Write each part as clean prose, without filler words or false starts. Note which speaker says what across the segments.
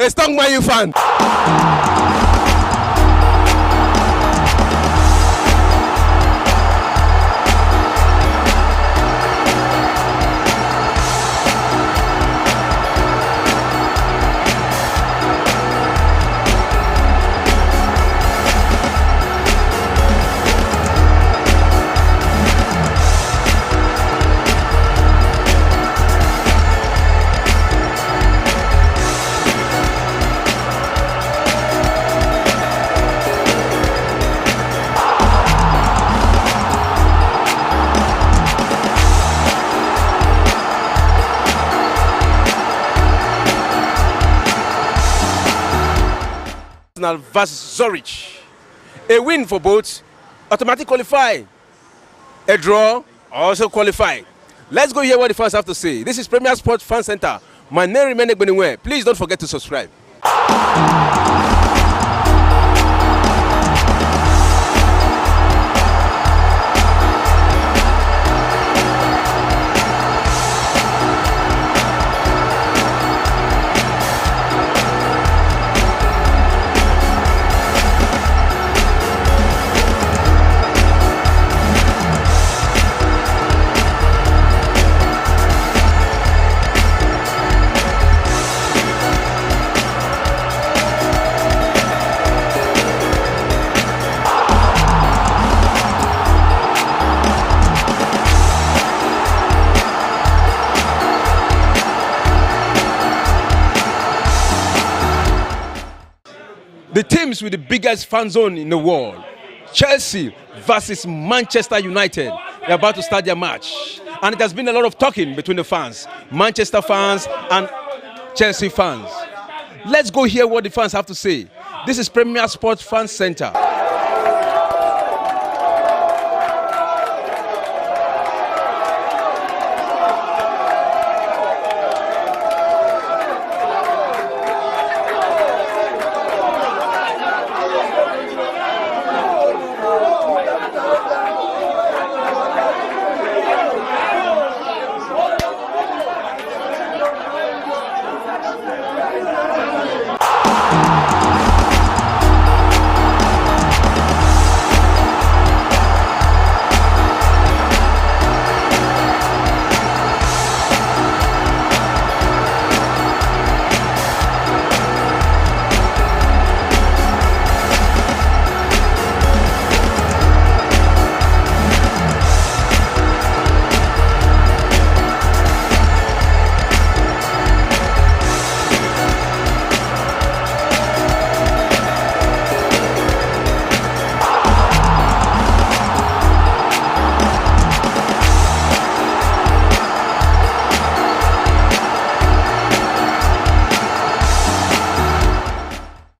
Speaker 1: a strong Man U fan. Arsenal versus Zurich. A win for both, automatic qualify. A draw, also qualify. Let's go hear what the fans have to say. This is Premier Sports Fan Center. My name remains Benue. Please don't forget to subscribe. The teams with the biggest fan zone in the world, Chelsea versus Manchester United, they're about to start their match. And it has been a lot of talking between the fans, Manchester fans and Chelsea fans. Let's go hear what the fans have to say. This is Premier Sports Fan Center.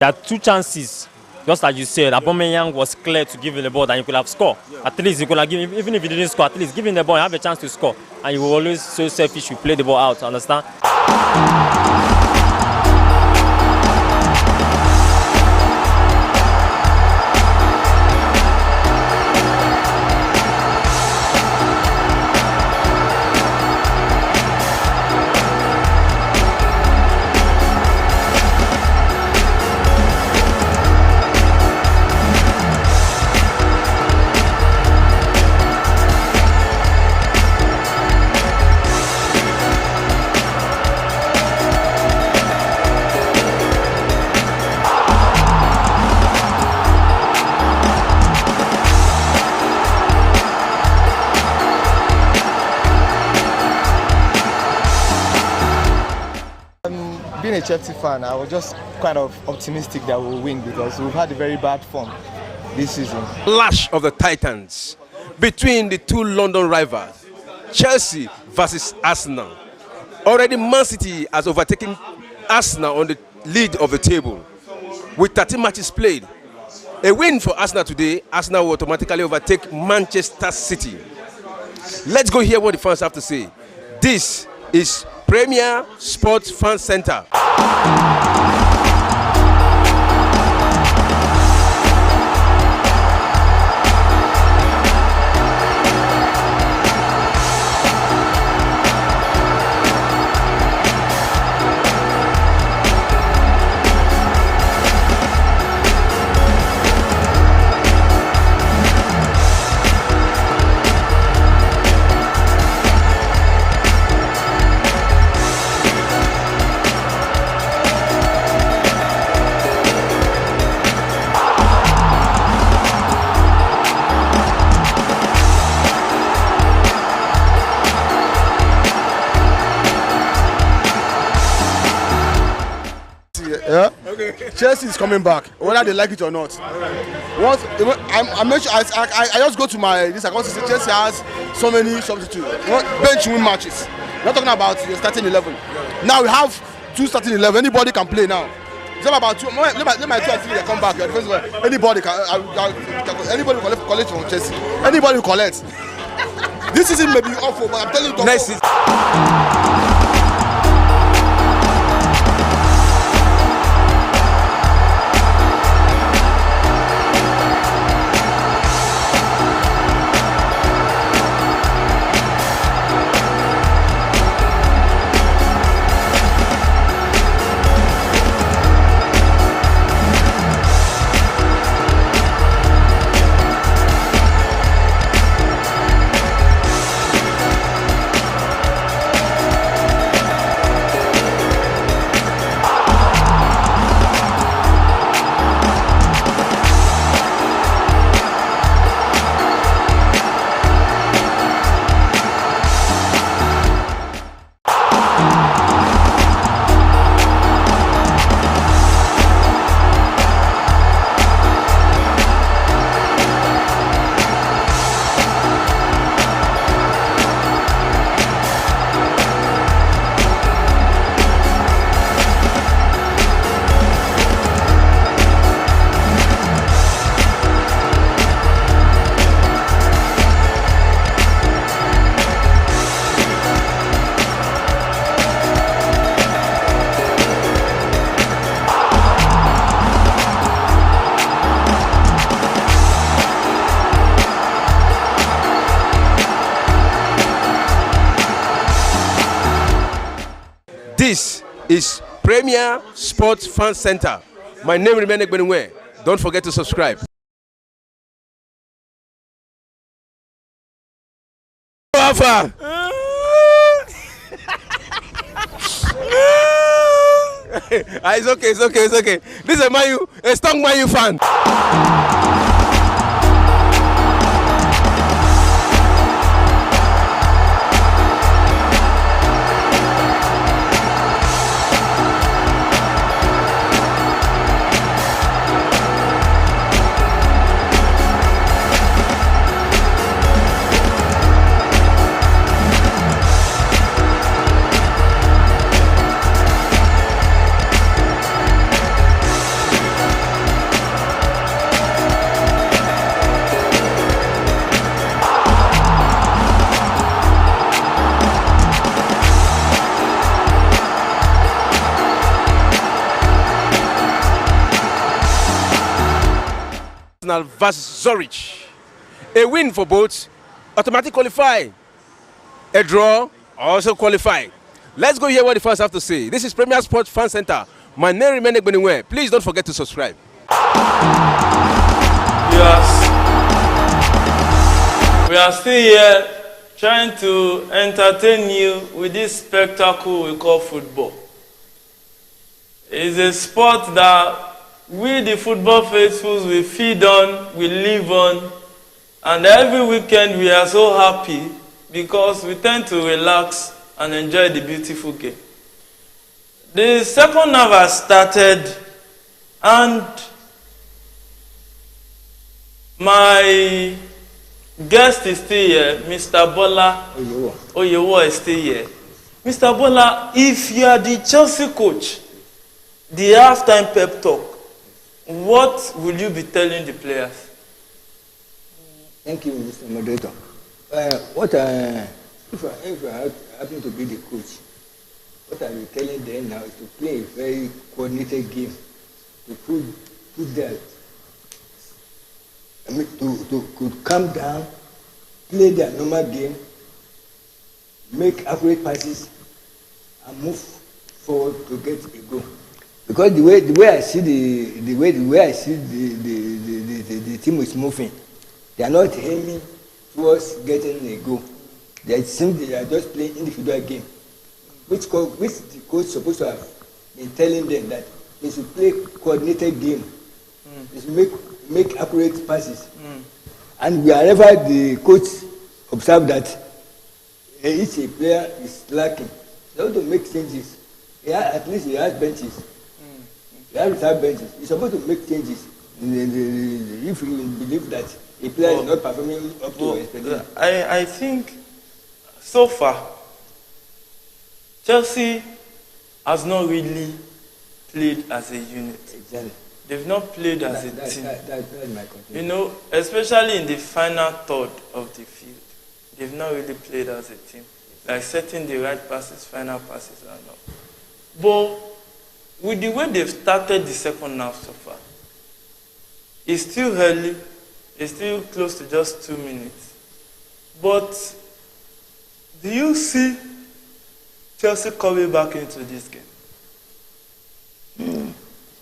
Speaker 2: There are two chances, just as you said. Aubameyang was clear to give him the ball and he could have scored. At least he could have given, even if he didn't score, at least give him the ball and have a chance to score. And you will always so selfish, you play the ball out, understand?
Speaker 3: Being a Chelsea fan, I was just kind of optimistic that we'll win because we've had a very bad form this season.
Speaker 1: Clash of the Titans between the two London rivals, Chelsea versus Arsenal. Already Man City has overtaken Arsenal on the lead of the table with 13 matches played. A win for Arsenal today, Arsenal will automatically overtake Manchester City. Let's go hear what the fans have to say. This is Premier Sports Fan Center.
Speaker 4: Chelsea, yeah. Okay. Chelsea is coming back, whether they like it or not. Once I make sure I just go to my this. I go to say Chelsea has so many substitutes. Bench win matches. We're not talking about the starting 11. Now we have 2 starting 11. Anybody can play now. It's not about 2. Let my 2 and 3 they come back. Anybody can. Anybody will collect from Chelsea. Anybody will collect. This season may be awful, but I'm telling you.
Speaker 1: Next season. This is Premier Sports Fan Center. My name is Remenek Benue. Don't forget to subscribe. Alpha. It's okay. This is a strong Man U fan. Arsenal versus Zurich. A win for both, automatic qualify. A draw, also qualify. Let's go hear what the fans have to say. This is Premier Sports Fan Center. My name is Remenek Benue. Please don't forget to subscribe.
Speaker 5: We are still here trying to entertain you with this spectacle we call football. It's a sport that we, the football faithfuls, we feed on, we live on, and every weekend we are so happy because we tend to relax and enjoy the beautiful game. The second half has started, and my guest is still here, Mr. Bola Oyewo is still here. Mr. Bola, if you are the Chelsea coach, the halftime pep talk, what will you be telling the players?
Speaker 6: Thank you, Mr. Moderator. If I happen to be the coach, what I will be telling them now is to play a very coordinated game, to put that, to calm down, play their normal game, make accurate passes, and move forward to get a goal. Because the way I see the team is moving, they are not aiming towards getting a goal. They seem they are just playing individual game, which the coach is supposed to have been telling them that they should play coordinated game, they should make accurate passes, and wherever the coach observe that each player is lacking, they want to make changes. At least he has benches. You have reserve benches. You're supposed to make changes. If you believe that a player is not performing up to expectation.
Speaker 5: I think so far Chelsea has not really played as a unit.
Speaker 6: Exactly.
Speaker 5: They've not played as a team.
Speaker 6: That's my conclusion.
Speaker 5: You know, especially in the final third of the field, they've not really played as a team. Like setting the right passes, final passes and all. But with the way they've started the second half so far, it's still early. It's still close to just 2 minutes. But do you see Chelsea coming back into this game?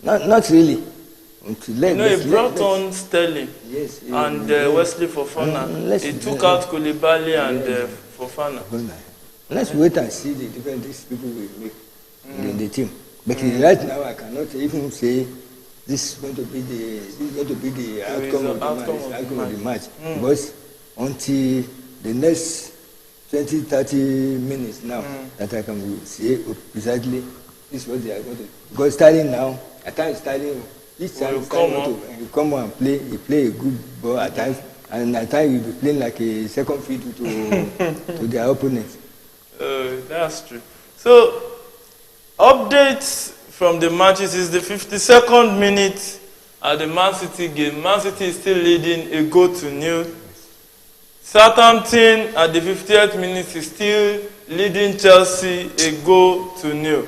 Speaker 6: Not really.
Speaker 5: He brought on Sterling and Wesley Fofana. He took out Koulibaly and Fofana.
Speaker 6: Let's wait and see the different things people will make in the team. But right now, I cannot even say this is going to be the outcome of the match. Because until the next 20-30 minutes now, that I can say precisely this is what they are going to do. Because starting now, at times starting, each time you come on and play, you play a good ball at times, and at times you'll be playing like a second fiddle to their opponents.
Speaker 5: That's true. So, updates from the matches is the 52nd minute at the Man City game. Man City is still leading 1-0. Southampton at the 50th minute is still leading Chelsea 1-0.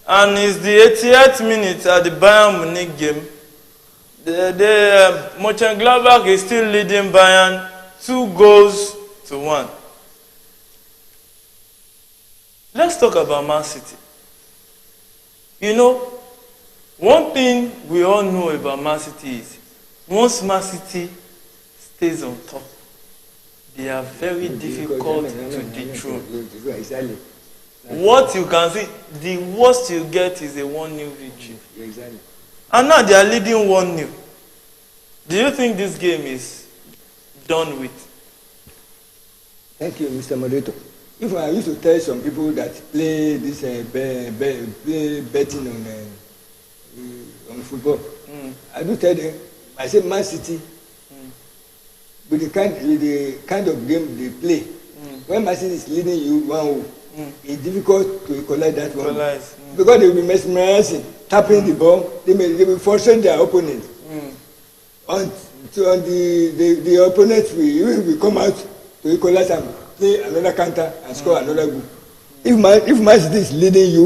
Speaker 5: And it's the 80th minute at the Bayern Munich game. The Mönchengladbach is still leading Bayern 2-1. Let's talk about Man City. You know, one thing we all know about Man City is once Man City stays on top, they are very difficult to dethrone. What you can see, the worst you get is a 1-0 victory.
Speaker 6: Exactly.
Speaker 5: And now they are leading 1-0. Do you think this game is done with?
Speaker 6: Thank you, Mr. Moderator. If I used to tell some people that play this play betting on football, I do tell them, I say Man City, with the kind of game they play, when Man City is leading you 1-0, it's difficult to equalize that one. Because they will be mesmerizing, tapping the ball, they will frustrate their opponent. So the opponent will come out to equalize and play another counter and score another goal. If Man City is leading you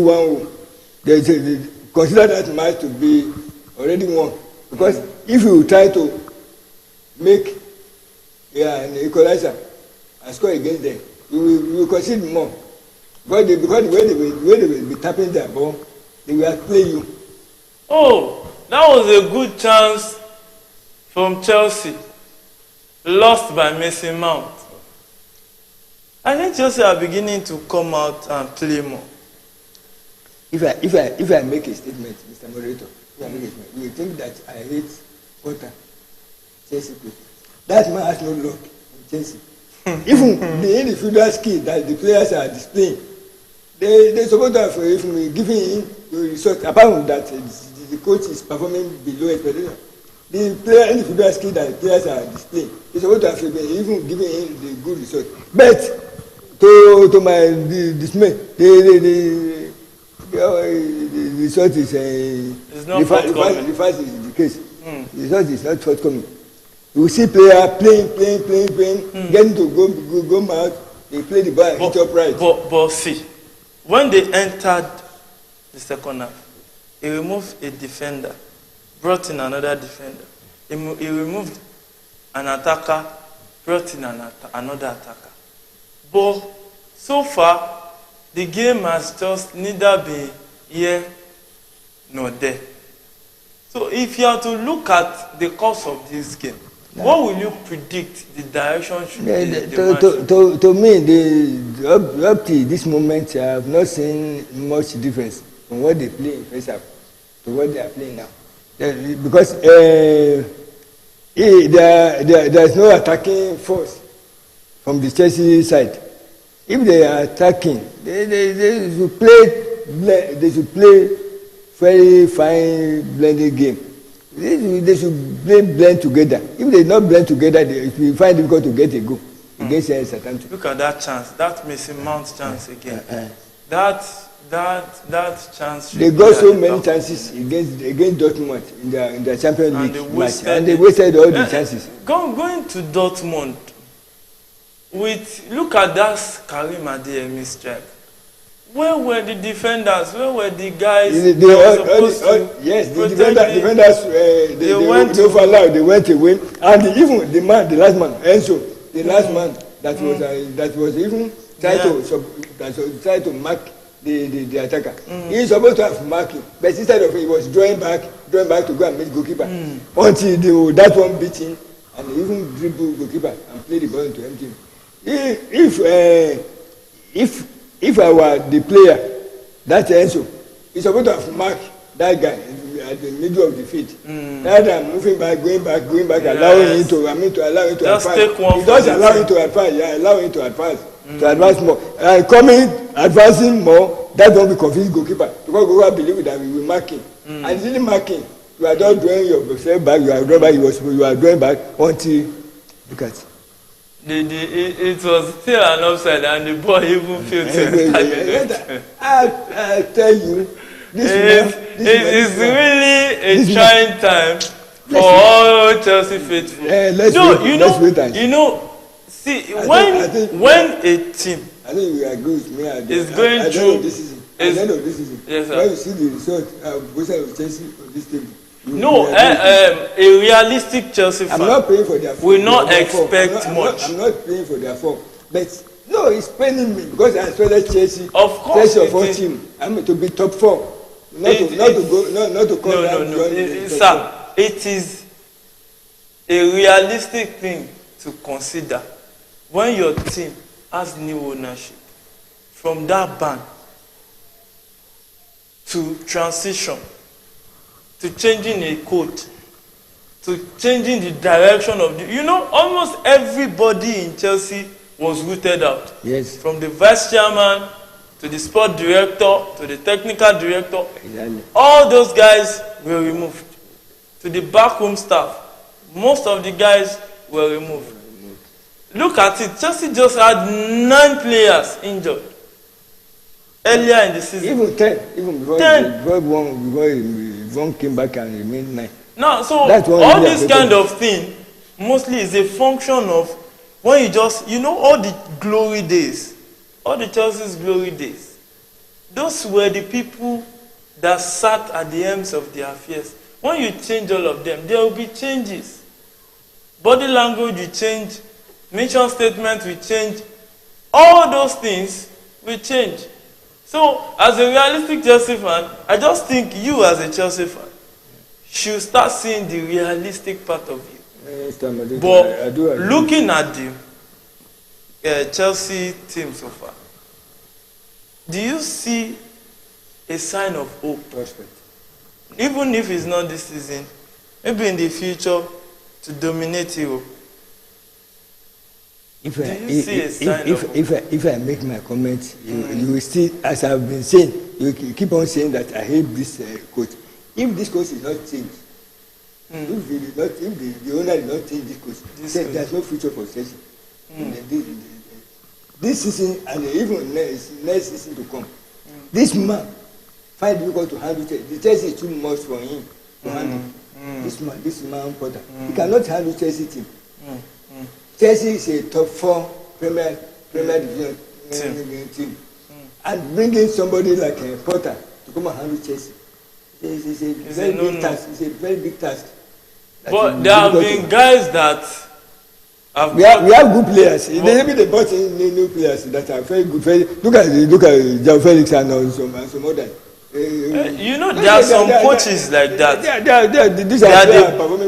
Speaker 6: 1-0, consider that match to be already won. Because if you try to make an equalizer and score against them, you will concede more. Because the way they will be tapping their ball, they will play you.
Speaker 5: Oh, that was a good chance from Chelsea. Lost by Mason Mount. I think Chelsea are beginning to come out and play more.
Speaker 6: If I make a statement, Mr. Moderator, you will think that I hate Potter, Chelsea people. That man has no luck in Chelsea. Even the individual skill that the players are displaying, they supposed to have given him the result. Apart from that, the coach is performing below expectation. The individual skill that the players are displaying, they supposed to have even given him the good result. But to my dismay, the result is
Speaker 5: not forthcoming.
Speaker 6: The fact is the case. The result is not forthcoming. You see player playing, getting to go out. They play the ball, hit upright.
Speaker 5: But see, when they entered the second half, he removed a defender, brought in another defender. He removed an attacker, brought in another attacker. But so far, the game has just neither been here nor there. So if you are to look at the course of this game, what will you predict the direction should be?
Speaker 6: To me, up to this moment, I have not seen much difference from what they play in first half to what they are playing now. Because there is no attacking force from the Chelsea side. If they are attacking, they should play very fine blended game. They should blend together. If they not blend together, it will find difficult to get a goal against Southampton.
Speaker 5: Look at that chance. That Mason Mount chance again. That chance.
Speaker 6: They got so many chances against Dortmund in the Champions League match, and they wasted all the chances.
Speaker 5: Going to Dortmund, look at that Karim Adeyemi strike. Where were the defenders? Where were the guys?
Speaker 6: The defenders they overallowed. They went away, and even the last man, Enzo, the last man that was even trying to mark the attacker. He's supposed to have marking, but instead of it, he was drawing back to go and meet goalkeeper until that one beat him, and he even dribbled goalkeeper and played the ball into empty. If I were the player, that Enzo, he's supposed to have marked that guy at the middle of the field. That I'm moving back, going back, allowing him to advance.
Speaker 5: Just take one.
Speaker 6: He does allow him to advance. Yeah, allow him to advance. To advance more. And advancing more, that don't be confused goalkeeper. Because goalkeeper believe that we will mark him. And really marking, you are just drawing yourself back, you are drawing back until look at it.
Speaker 5: It was still an offside and the ball even failed to enter.
Speaker 6: I tell you,
Speaker 5: it's really a trying time for all Chelsea faithful. See, when a team
Speaker 6: I think you agree with me.
Speaker 5: is going through
Speaker 6: this season. At the end of this season,
Speaker 5: yes, sir.
Speaker 6: when you see the result of Chelsea on this table.
Speaker 5: No, a realistic Chelsea fan.
Speaker 6: I'm not paying for their form.
Speaker 5: Will not expect much.
Speaker 6: I'm not paying for their form, but no, it's paining me because I expected Chelsea.
Speaker 5: Of course,
Speaker 6: Chelsea of all team. I mean to be top 4, not to come down.
Speaker 5: No, sir. It is a realistic thing to consider when your team has new ownership from that ban to transition, to changing a coach, to changing the direction of almost everybody in Chelsea was rooted out.
Speaker 6: Yes.
Speaker 5: From the vice chairman to the sport director to the technical director.
Speaker 6: Exactly.
Speaker 5: All those guys were removed. To the backroom staff, most of the guys were removed. Look at it. Chelsea just had 9 players injured earlier in the season.
Speaker 6: Even 10. Even before
Speaker 5: 10.
Speaker 6: Before one came back and remained 9.
Speaker 5: Now, so all this kind of thing mostly is a function of when you just, all the glory days, all the Chelsea's glory days. Those were the people that sat at the ends of the affairs. When you change all of them, there will be changes. Body language will change. Mission statement will change. All those things will change. So, as a realistic Chelsea fan, I just think you as a Chelsea fan should start seeing the realistic part of you. But looking at the Chelsea team so far, do you see a sign of hope?
Speaker 6: Prospect.
Speaker 5: Even if it's not this season, maybe in the future to dominate Europe.
Speaker 6: If I make my comment, you will see, as I've been saying, you keep on saying that I hate this coach. If this coach is not changed, if the owner did not change this coach, there's no future for Chelsea. This season and even next season to come, this man find it difficult to handle Chelsea. The Chelsea is too much for him to handle. This man Potter, he cannot handle Chelsea team. Chelsea is a top 4 Premier Division team. And bringing somebody like Potter to come and handle Chelsea is a very big task. It's a very big task.
Speaker 5: But there have been guys that have...
Speaker 6: We have good players. Maybe they bought in new players that are very good. Look at João Felix and some others.
Speaker 5: There are some coaches like that.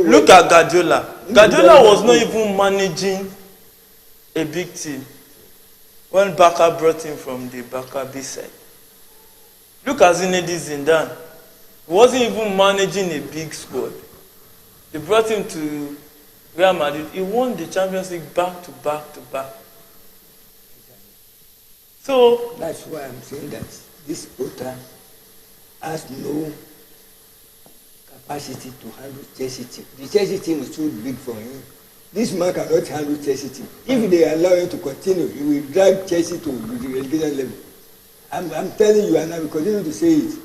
Speaker 5: Look at Guardiola. Guardiola was not even managing a big team when Barca brought him from the Barca B side. Look at Zinedine Zidane. He wasn't even managing a big squad. They brought him to Real Madrid. He won the Champions League back to back to back. So
Speaker 6: that's why I'm saying that this Potter has no capacity to handle Chelsea team. The Chelsea team is too big for him. This man cannot handle Chelsea team. If they allow him to continue, he will drag Chelsea to the relegation level. I'm telling you, and I will continue to say it.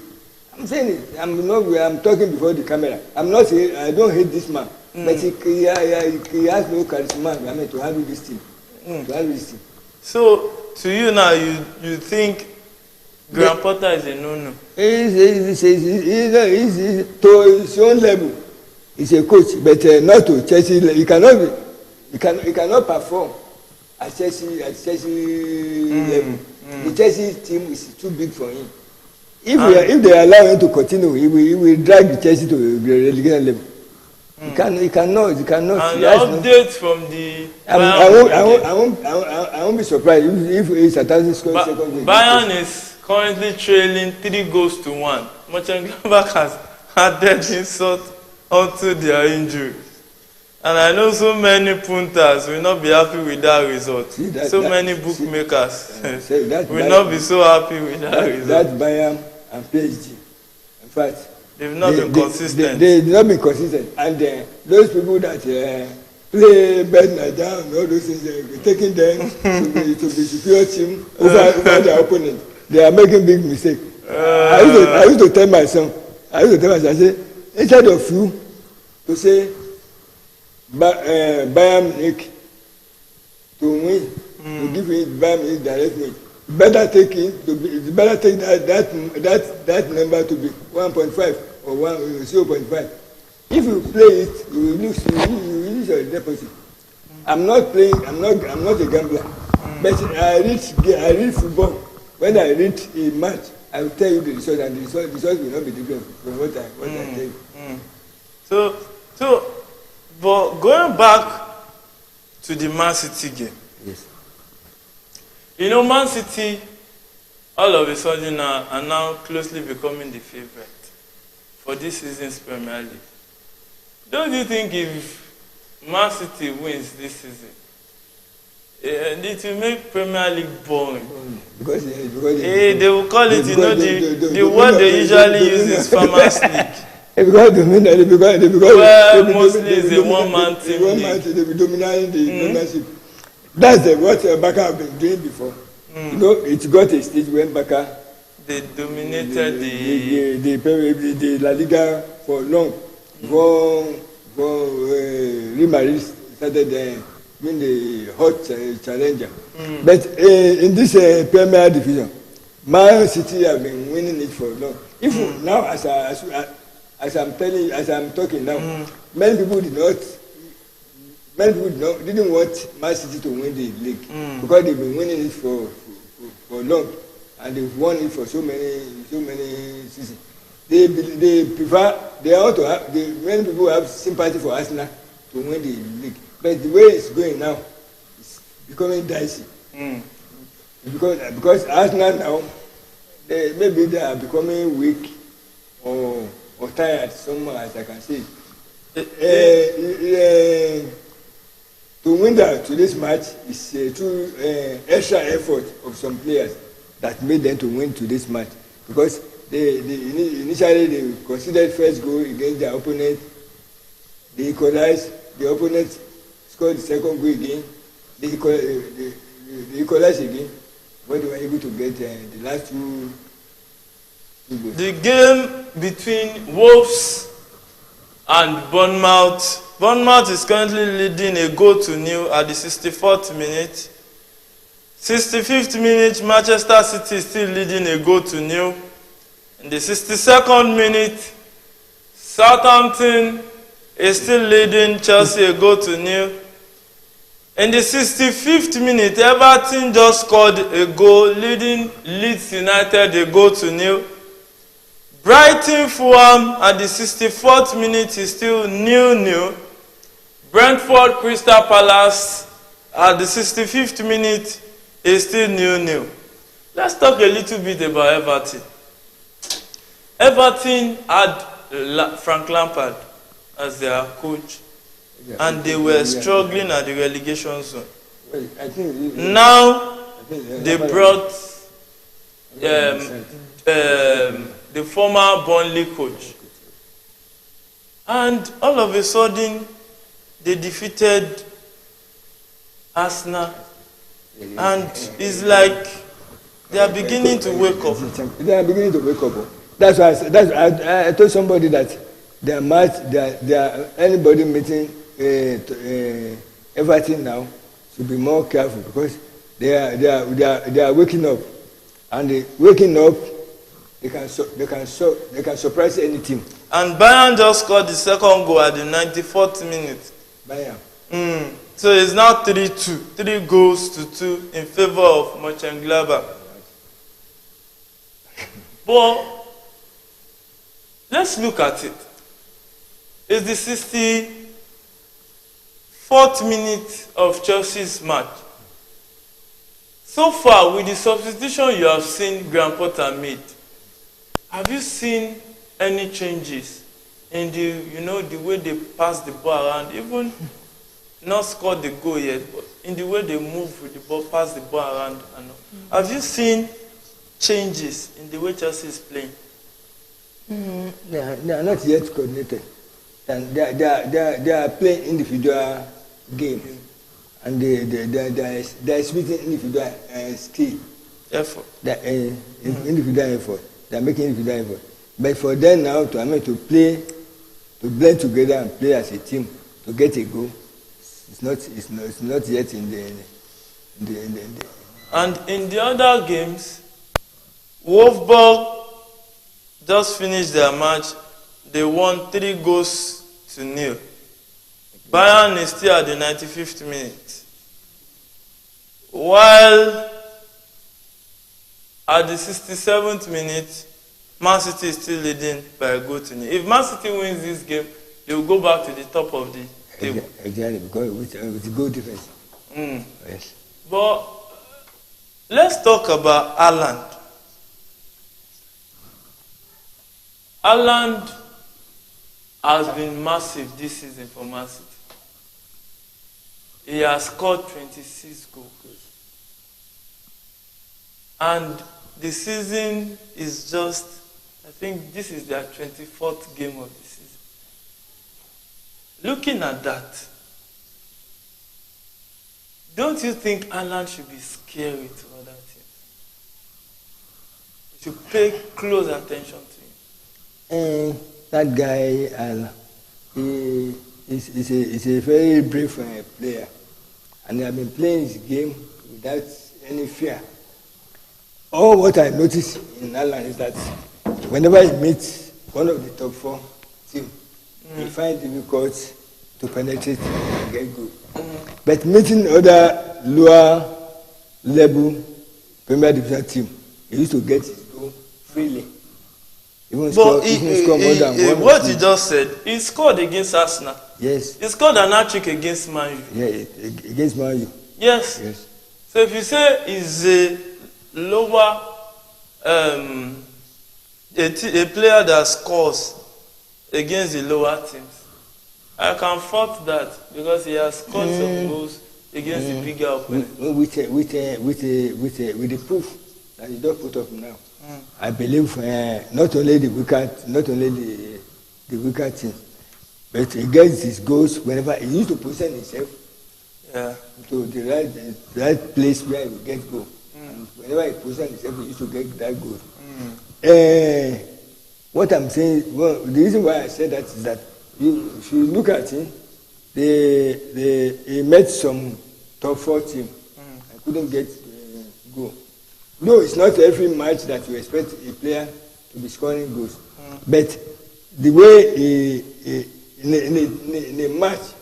Speaker 6: I'm saying it. I'm talking before the camera. I'm not saying I don't hate this man, but he has no charisma. I mean, to handle this team. To handle this team.
Speaker 5: So, to you now, you think Graham Potter is a no-no?
Speaker 6: He's to his own level. He's a coach, but not to Chelsea. He cannot perform at Chelsea level. The Chelsea team is too big for him. If they allow him to continue, he will drag the Chelsea to the relegation level. He cannot.
Speaker 5: And the update from the
Speaker 6: I won't be surprised if it's a thousand score second.
Speaker 5: Bayern is currently trailing 3-1. Mönchengladbach has added insult onto their injury. And I know so many punters will not be happy with that result. Many bookmakers will not be so happy with that result.
Speaker 6: That Bayern and PSG. In fact,
Speaker 5: they've not been consistent.
Speaker 6: They've not been consistent. And those people that play bad down and all those things, they're taking them to be superior team over their opponent. They are making big mistakes. I used to tell my son, I say, instead of you to say Bayern Munich to win, to give it Bayern Munich direct win, better take that number to be 1.5 or 0.5. If you play it, you will lose your deposit. I'm not a gambler, but I read football. When I read a match, I will tell you the result, and the result will not be different from what I tell you.
Speaker 5: So, but going back to the Man City game.
Speaker 6: Yes.
Speaker 5: You know, Man City, all of a sudden are now closely becoming the favorite for this season's Premier League. Don't you think if Man City wins this season, it will make Premier League boring?
Speaker 6: Because
Speaker 5: they will call it, the word they usually use is Farmers League.
Speaker 6: Because
Speaker 5: mostly it's a one-man team.
Speaker 6: They will dominate the membership. That's what Barca have been doing before. You know, it got a stage when Barca
Speaker 5: they dominated
Speaker 6: the La Liga for long. Before Real Madrid started being the hot challenger. But in this Premier Division, Man City have been winning it for long. If now, as I'm talking now, many people didn't want Man City to win the league because they've been winning it for long, and they've won it for so many seasons. They prefer, many people have sympathy for Arsenal to win the league, but the way it's going now, it's becoming dicey. Because Arsenal now, maybe they are becoming weak or tired, somehow, as I can say. To win today's match is through extra effort of some players that made them to win today's match, because initially they considered first goal against their opponent, they equalized, the opponent scored the second goal again, they equalized again, but they were able to get the last two goals.
Speaker 5: The game between Wolves and Bournemouth. Bournemouth is currently leading 1-0 at the 64th minute. 65th minute, Manchester City is still leading 1-0. In the 62nd minute, Southampton is still leading Chelsea 1-0. In the 65th minute, Everton just scored a goal, leading Leeds United 1-0. Brighton Fulham at the 64th minute is still 0-0. Brentford Crystal Palace at the 65th minute is still 0-0. Let's talk a little bit about Everton. Everton had Frank Lampard as their coach, and they were struggling at the relegation zone. Now they brought the former Burnley coach, And all of a sudden, they defeated Arsenal. And it's like they are beginning to wake up.
Speaker 6: They are beginning to wake up. That's why I told somebody that their match, anybody meeting Everton now should be more careful because they are waking up, and waking up, they can surprise any team.
Speaker 5: And Bayern just scored the second goal at the 94th minute.
Speaker 6: Bayern.
Speaker 5: So it's now 3-2, 3 goals to 2 in favor of Mönchengladbach. But let's look at it. It's the 64th minute of Chelsea's match. So far, with the substitution you have seen Graham Potter made, have you seen any changes in the way they pass the ball around, even not scored the goal yet, but in the way they move with the ball, pass the ball around? Have you seen changes in the way Chelsea is playing?
Speaker 6: They are not yet coordinated. And they are playing individual game, and they are exhibiting individual skill.
Speaker 5: Effort.
Speaker 6: Individual effort. They are making individual effort. But for them now to play, to blend together and play as a team to get a goal, it's not yet in the.
Speaker 5: And in the other games, Wolfsburg just finished their match. They won 3-0. Bayern is still at the 95th minute. While at the 67th minute, Man City is still leading by a goal to nil. If Man City wins this game, they will go back to the top of the table.
Speaker 6: Exactly, because with goal difference. Yes.
Speaker 5: But let's talk about Haaland. Haaland has been massive this season for Man City. He has scored 26 goals. And the season is just, I think this is their 24th game of the season. Looking at that, don't you think Haaland should be scary to other teams? You should pay close attention to him.
Speaker 6: That guy, he is a very brave player, and he has been playing his game without any fear. All what I noticed in Haaland is that whenever he meets one of the top 4 teams, he finds it difficult to penetrate and get good. But meeting other lower level Premier Division team, he used to get his goal freely. Even score more than one.
Speaker 5: What you just said, he scored against Arsenal.
Speaker 6: Yes.
Speaker 5: He scored an hat-trick against Man U.
Speaker 6: Yeah, against Man U.
Speaker 5: Yes. So if you say he's a lower, a player that scores against the lower teams, I can fault that because he has scored some goals against the bigger opponents.
Speaker 6: With the proof that he don't put up now. I believe not only the weaker team, but he gets his goals whenever he used to position himself to the right place where he will get goal. And whenever he positions himself, he used to get that goal. What I'm saying, well, the reason why I said that is that if you look at him, he met some top 4 team and couldn't get goal. No, it's not every match that you expect a player to be scoring goals. But the way in a match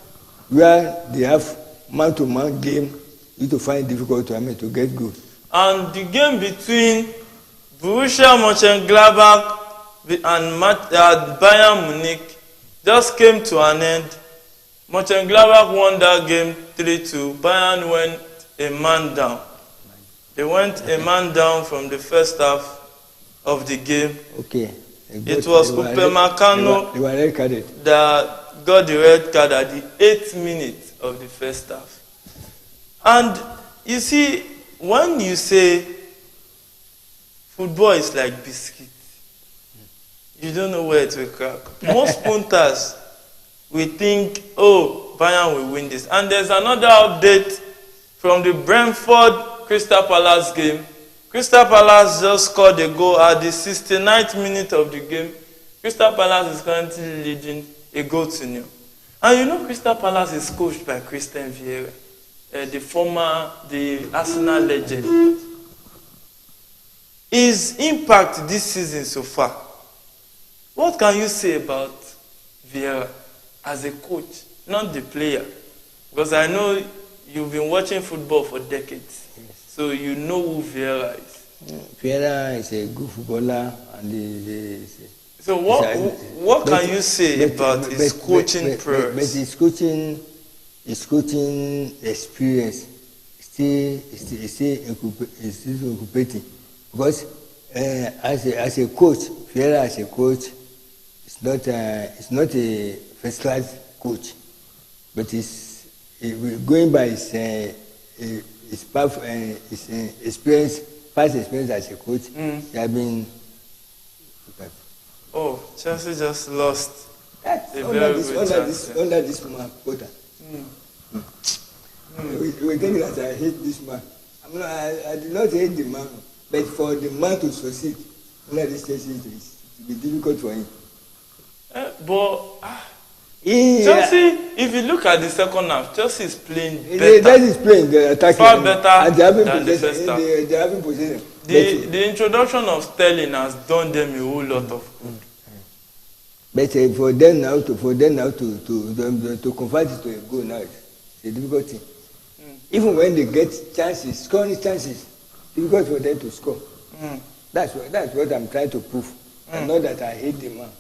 Speaker 6: where they have man-to-man game, you to find it difficult to get goals.
Speaker 5: And the game between Borussia Mönchengladbach and Bayern Munich just came to an end. Mönchengladbach won that game 3-2. Bayern went a man down. They went a man down from the first half of the game.
Speaker 6: Okay.
Speaker 5: It was Upamecano that got the red card at the 8th minute of the first half. And you see, when you say football is like biscuit, you don't know where it will crack. Most punters we think, oh, Bayern will win this. And there's another update from the Brentford Crystal Palace game. Crystal Palace just scored a goal at the 69th minute of the game. Crystal Palace is currently leading a goal to nil. And you know Crystal Palace is coached by Christian Vieira, the Arsenal legend. His impact this season so far, what can you say about Vieira as a coach, not the player? Because I know you've been watching football for decades, so you know who Vieira is.
Speaker 6: Vieira is a good footballer, and
Speaker 5: so what can you say about his coaching prowess?
Speaker 6: But his coaching experience is still incubating. Because as a coach, Vieira as a coach is not a first class coach, but he's going by his experience, past experience as a coach. He has been.
Speaker 5: Oh, Chelsea just lost.
Speaker 6: Under this man, Potter. We think that I hate this man. I do not hate the man, but for the man to succeed under this Chelsea, it will be difficult for him.
Speaker 5: Chelsea, if you look at the second half, Chelsea is playing better.
Speaker 6: Chelsea is playing the attacking.
Speaker 5: Far better
Speaker 6: and
Speaker 5: than the first half.
Speaker 6: They are having possession.
Speaker 5: The introduction of Sterling has done them a whole lot of good.
Speaker 6: But for them now to convert it to a goal now, it's a difficult thing. Even when they get chances, scoring chances, it's difficult for them to score. That's what I'm trying to prove. And not that I hate the man,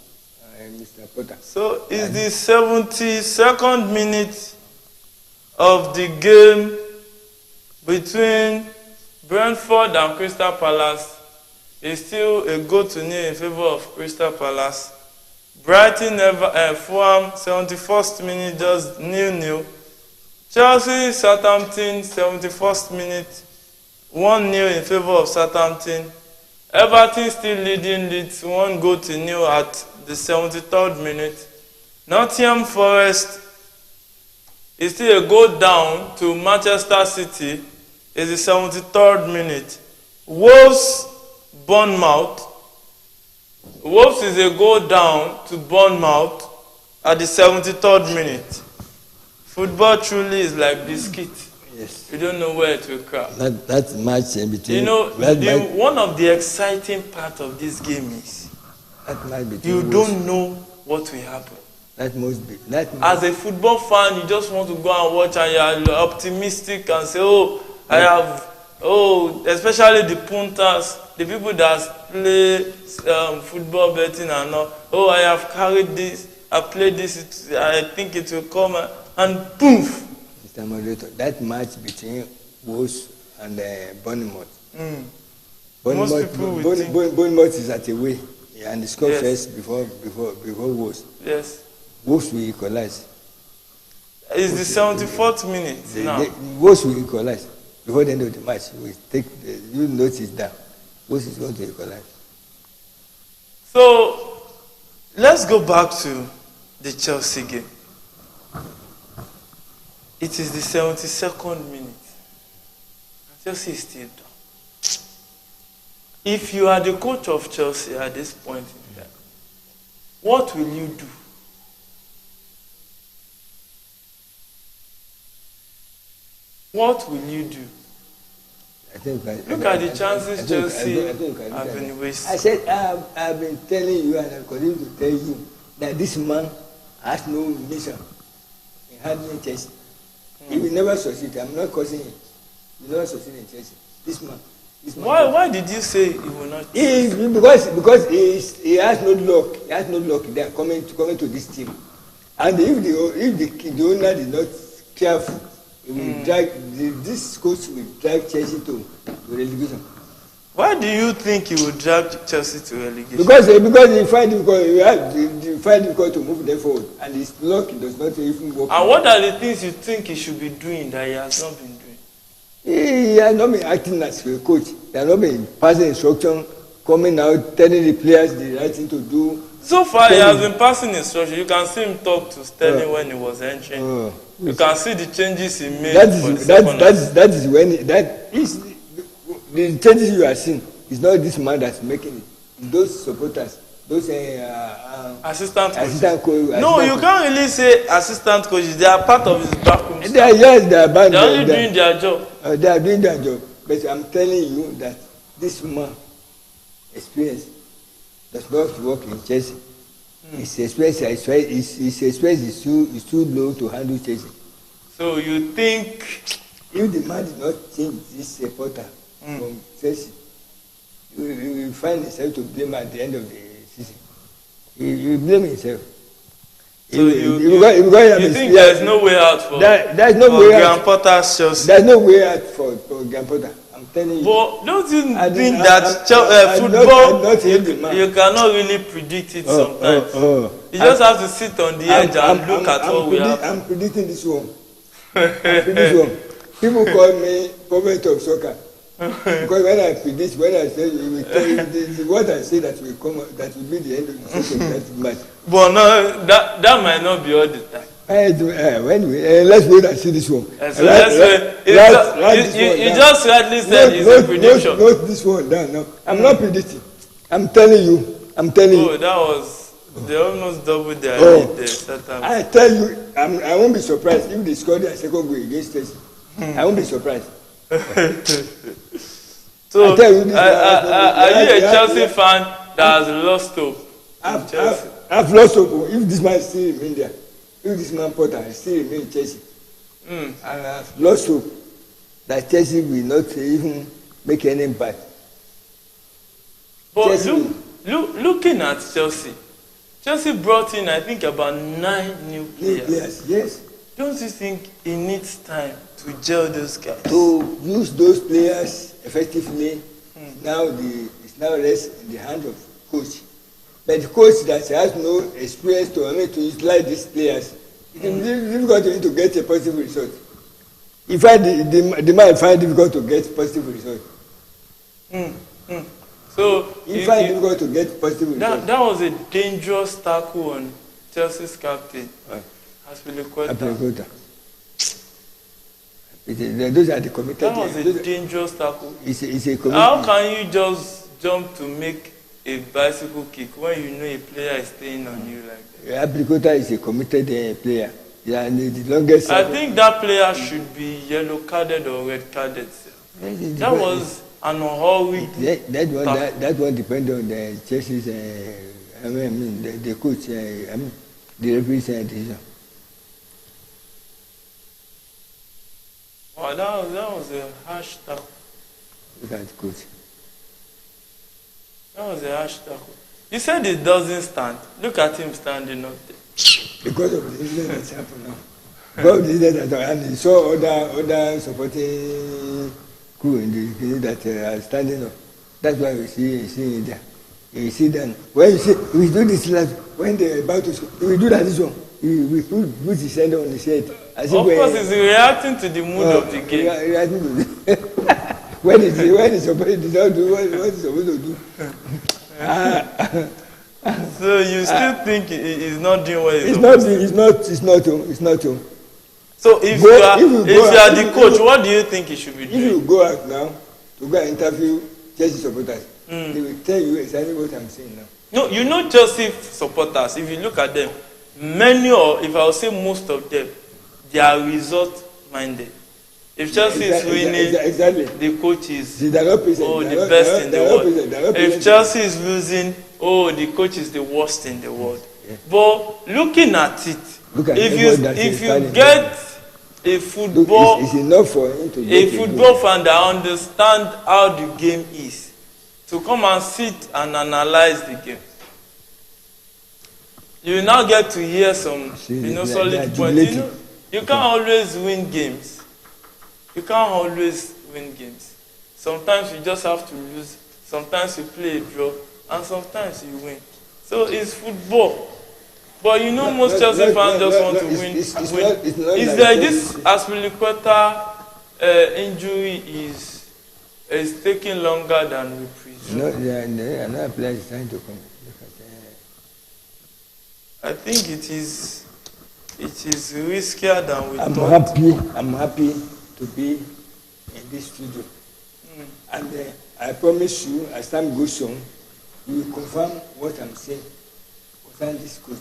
Speaker 6: Mr. Potter.
Speaker 5: So it's the 72nd minute of the game between Brentford and Crystal Palace. It's still a goal to nil in favour of Crystal Palace. Brighton Fulham 71st minute just 0-0. Chelsea Southampton 71st minute 1-0 in favour of Southampton. Everton still leading Leeds 1-0 at the 73rd minute. Nottingham Forest is still a goal down to Manchester City. It's the 73rd minute. Wolves Bournemouth. Wolves is a goal down to Bournemouth at the 73rd minute. Football truly is like biscuit.
Speaker 6: Yes.
Speaker 5: You don't know where it will crack.
Speaker 6: That match in between.
Speaker 5: You know, one of the exciting parts of this game is you don't know what will happen. As a football fan, you just want to go and watch, and you're optimistic and say, especially the punters, the people that play football betting and all, I have carried this, I played this, I think it will come, and poof.
Speaker 6: Mr. Moderator, that match between Wolves and Bournemouth. Bournemouth is at away, and they scored first before Wolves.
Speaker 5: Yes.
Speaker 6: Wolves will equalize.
Speaker 5: It's the 74th minute now.
Speaker 6: Wolves will equalize before the end of the match. You notice that Wolves is going to equalize.
Speaker 5: So let's go back to the Chelsea game. It is the 72nd minute. Chelsea is still down. If you are the coach of Chelsea at this point in time, what will you do? What will you do? Look at the chances Chelsea have been wasting.
Speaker 6: I said, I've been telling you and I'm continuing to tell you that this man has no mission in handling Chelsea. He will never succeed. I'm not causing him. He will never succeed in Chelsea. This man.
Speaker 5: Why did you say he will not?
Speaker 6: Because he has no luck. He has no luck there coming to this team. And if the owner is not careful, he will this coach will drag Chelsea to relegation.
Speaker 5: Why do you think he will drag Chelsea to relegation?
Speaker 6: Because he find difficult to move them forward, and his luck does not even work.
Speaker 5: And what are the things you think he should be doing that he has not been doing?
Speaker 6: He has not been acting as a coach. He has not been passing instruction, coming out, telling the players the right thing to do,
Speaker 5: So far, he has been passing instruction. You can see him talk to Sterling when he was entering. You can see the changes he made.
Speaker 6: That is when that is the changes you are seeing. It's not this man that's making it. It's those supporters, those
Speaker 5: assistant
Speaker 6: coach.
Speaker 5: No, you can't really say assistant coaches. They are part of his backroom.
Speaker 6: They are
Speaker 5: They are only doing their job.
Speaker 6: They are doing their job. But I'm telling you that this man experience does not work in Chelsea. His experience is too low to handle Chelsea.
Speaker 5: So you think
Speaker 6: if the man did not change this supporter from Chelsea, he will find himself to blame at the end of the season. He will blame himself.
Speaker 5: So you think there is no way out for
Speaker 6: there's no way
Speaker 5: Graham Potter's Chelsea?
Speaker 6: There's no way out for Graham Potter. I'm telling you.
Speaker 5: But don't you think that football, you cannot really predict it sometimes? You just have to sit on the edge and look at what we have.
Speaker 6: I'm predicting this one. People call me prophet of soccer. Because when I predict, when I say what I say that will come, that will be the end of the season, that match.
Speaker 5: But no, that might not be all the time.
Speaker 6: Let's wait and see this one.
Speaker 5: Let's wait. You just rightly said it's a prediction.
Speaker 6: Not this one down. No, I'm not predicting. I'm telling you.
Speaker 5: Oh, that was they almost doubled their lead there.
Speaker 6: I tell you, I won't be surprised if they score their second goal against Chelsea. I won't be surprised.
Speaker 5: So, are you a Chelsea fan that has lost hope?
Speaker 6: I've lost hope. If this man still remain there, if this man Potter still remain in Chelsea, I've lost hope that Chelsea will not even make any impact.
Speaker 5: But looking at Chelsea brought in, I think, about 9 new players.
Speaker 6: Yes.
Speaker 5: Don't you think it needs time to gel those guys?
Speaker 6: To use those players effectively, it's now rest in the hand of coach. But the coach that has no experience to utilize these players, it will be difficult to get a positive result. In fact, the man find it difficult to get positive result.
Speaker 5: So
Speaker 6: he find it difficult to get positive result.
Speaker 5: That was a dangerous tackle on Chelsea's captain.
Speaker 6: Aspilicueta. Those are the committed.
Speaker 5: That was a dangerous tackle.
Speaker 6: It's a committed.
Speaker 5: How can you just jump to make a bicycle kick when you know a player is staying on you like that?
Speaker 6: Aspilicueta is a committed player. Yeah, the longest.
Speaker 5: I think that player should be yellow carded or red carded. That was an unhurried.
Speaker 6: That one depends on the Chelsea's. The coach. The representation.
Speaker 5: Wow, that was a harsh tackle.
Speaker 6: Look at the coach.
Speaker 5: That was a harsh tackle. You said it doesn't stand. Look at him standing up there.
Speaker 6: Because of the incident that's happened now. Because of the incident that happened, you saw other supporting crew in the that are standing up. That's why we see it there. You see them. When you see, we do this last, when they're about to score, we do that this one. We put his hand on his head.
Speaker 5: Of course, he's reacting to the mood of the game.
Speaker 6: Reacting to the when he's supposed to do what he's supposed to do.
Speaker 5: So you still think he's not doing what he's supposed to do?
Speaker 6: It's not home.
Speaker 5: So if you are the coach, what do you think he should be doing?
Speaker 6: If you go out now to go and interview Chelsea supporters, they will tell you exactly what I'm saying now.
Speaker 5: No, you know Chelsea supporters, if you look at them, many or if I would say most of them, they are result minded. If Chelsea is winning, the coach is the best in the world. If Chelsea is losing, the coach is the worst in the world. Yeah. But looking at it, if you get a football,
Speaker 6: it's enough for him to get
Speaker 5: a football fan that understand how the game is, to come and sit and analyze the game. You now get to hear some, solid points. You can't always win games. Sometimes you just have to lose. Sometimes you play a draw, and sometimes you win. So it's football. But most Chelsea fans just want to win. It's like this Aspilicueta injury is taking longer than we presume.
Speaker 6: Another player is trying to come.
Speaker 5: I think it is riskier than we
Speaker 6: I'm
Speaker 5: thought.
Speaker 6: happy to be in this studio. And I promise you, as time goes on, you will confirm what I'm saying concerning this coach.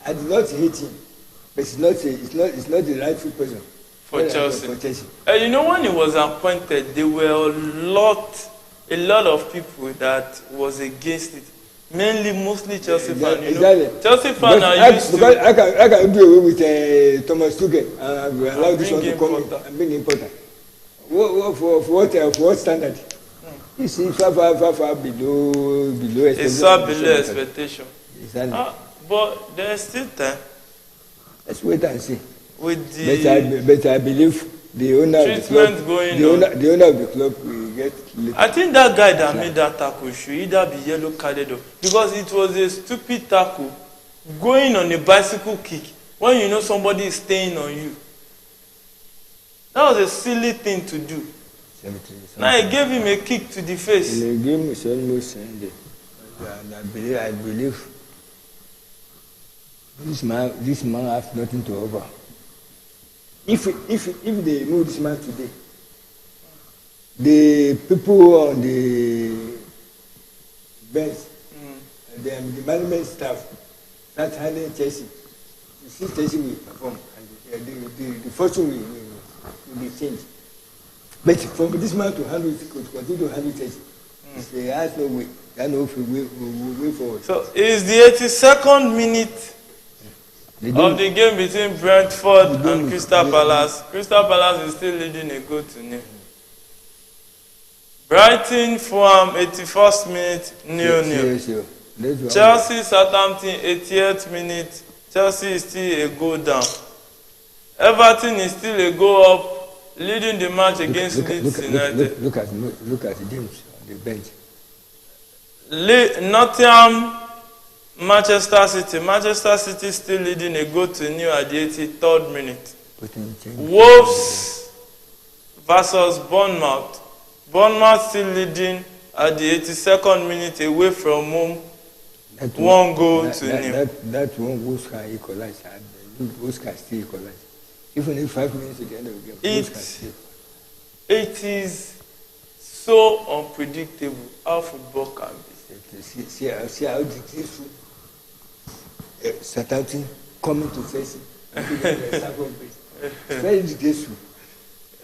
Speaker 6: I do not hate him, but it's not the rightful person
Speaker 5: For Chelsea. You know, when he was appointed, there were a lot of people that was against it. Mostly Chelsea fans.
Speaker 6: Exactly.
Speaker 5: Chelsea fans are used to.
Speaker 6: Because I can do away with Thomas Tuchel and allow this one to come in and bring Importer. For what standard? You see, far below expectation.
Speaker 5: It's far below expectation.
Speaker 6: Exactly.
Speaker 5: But there's still time.
Speaker 6: Let's wait and see.
Speaker 5: With the
Speaker 6: But I believe the owner of the club, the owner of the club will get later.
Speaker 5: I think that guy that made that tackle should either be yellow carded or because it was a stupid tackle going on a bicycle kick when you know somebody is staying on you. That was a silly thing to do. Now he gave him a kick to the face.
Speaker 6: The game is almost ended. And I believe this man has nothing to offer. If they move this man today, the people on the bench, the management staff start handling Chelsea. You see Chelsea will perform and the fortune will be changed. But for this man to handle it, to continue to handle Chelsea, he has no way. There no way forward.
Speaker 5: So it's the 82nd minute of the game between Brentford and Crystal Palace. Crystal Palace is still leading a goal to nil. Brighton, Fulham, 81st minute, 0-0. Chelsea, Southampton, 88th minute. Chelsea is still a goal down. Everton is still a goal up, leading the match against Leeds United.
Speaker 6: Look at James on the bench.
Speaker 5: Nottingham, Manchester City. Manchester City still leading a goal to nil at the 83rd minute. Wolves versus Bournemouth. Bournemouth still leading at the 82nd minute away from home. One goal to nil.
Speaker 6: That one Wolves can equalize. Wolves can still equalize. Even if 5 minutes at the end of the game, Wolves can still.
Speaker 5: It is so unpredictable how football can be.
Speaker 6: See how disgraceful Southampton coming to Chelsea. Very disgraceful.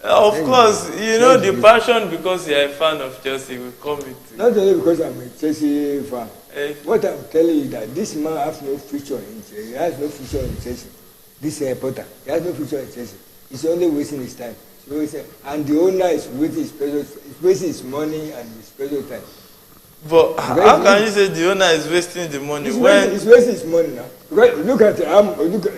Speaker 5: Of course, you know the passion because you are a fan of Chelsea will come into.
Speaker 6: Not only because I'm a Chelsea fan. What I'm telling you that this man has no future in Chelsea. He has no future in Chelsea. This Potter, he has no future in Chelsea. He's only wasting his time. And the owner is wasting his money and his precious time.
Speaker 5: But how can you say the owner is wasting the money
Speaker 6: he's wasting his money now? Look at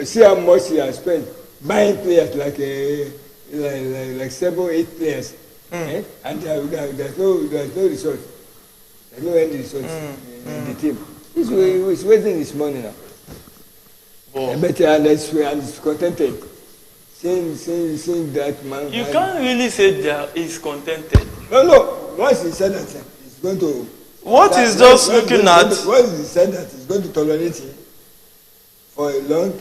Speaker 6: see how much he has spent buying players like 7 or 8 players, and there's no result. There's no end result in the team. He's wasting his money now. But and he's contented. Seeing that man.
Speaker 5: You can't really say that he's contented.
Speaker 6: No. Once he said that he's going to.
Speaker 5: What is just looking at?
Speaker 6: Once he said that he's going to tolerate him for a long,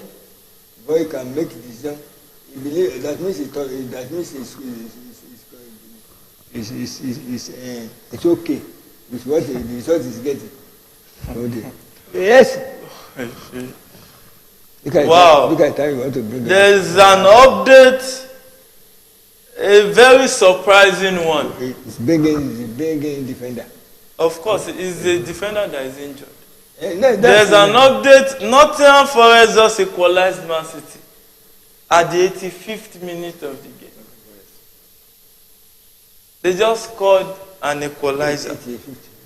Speaker 6: before he can make a decision. He believes that means it's okay with what the result is getting. Okay. Yes.
Speaker 5: Wow.
Speaker 6: Look at time you want to bring.
Speaker 5: There is an update, a very surprising one.
Speaker 6: It's bringing defender.
Speaker 5: Of course, it's the defender that is injured.
Speaker 6: There's
Speaker 5: an update. Nottingham Forest just equalized Man City at the 85th minute of the game. They just scored an equalizer.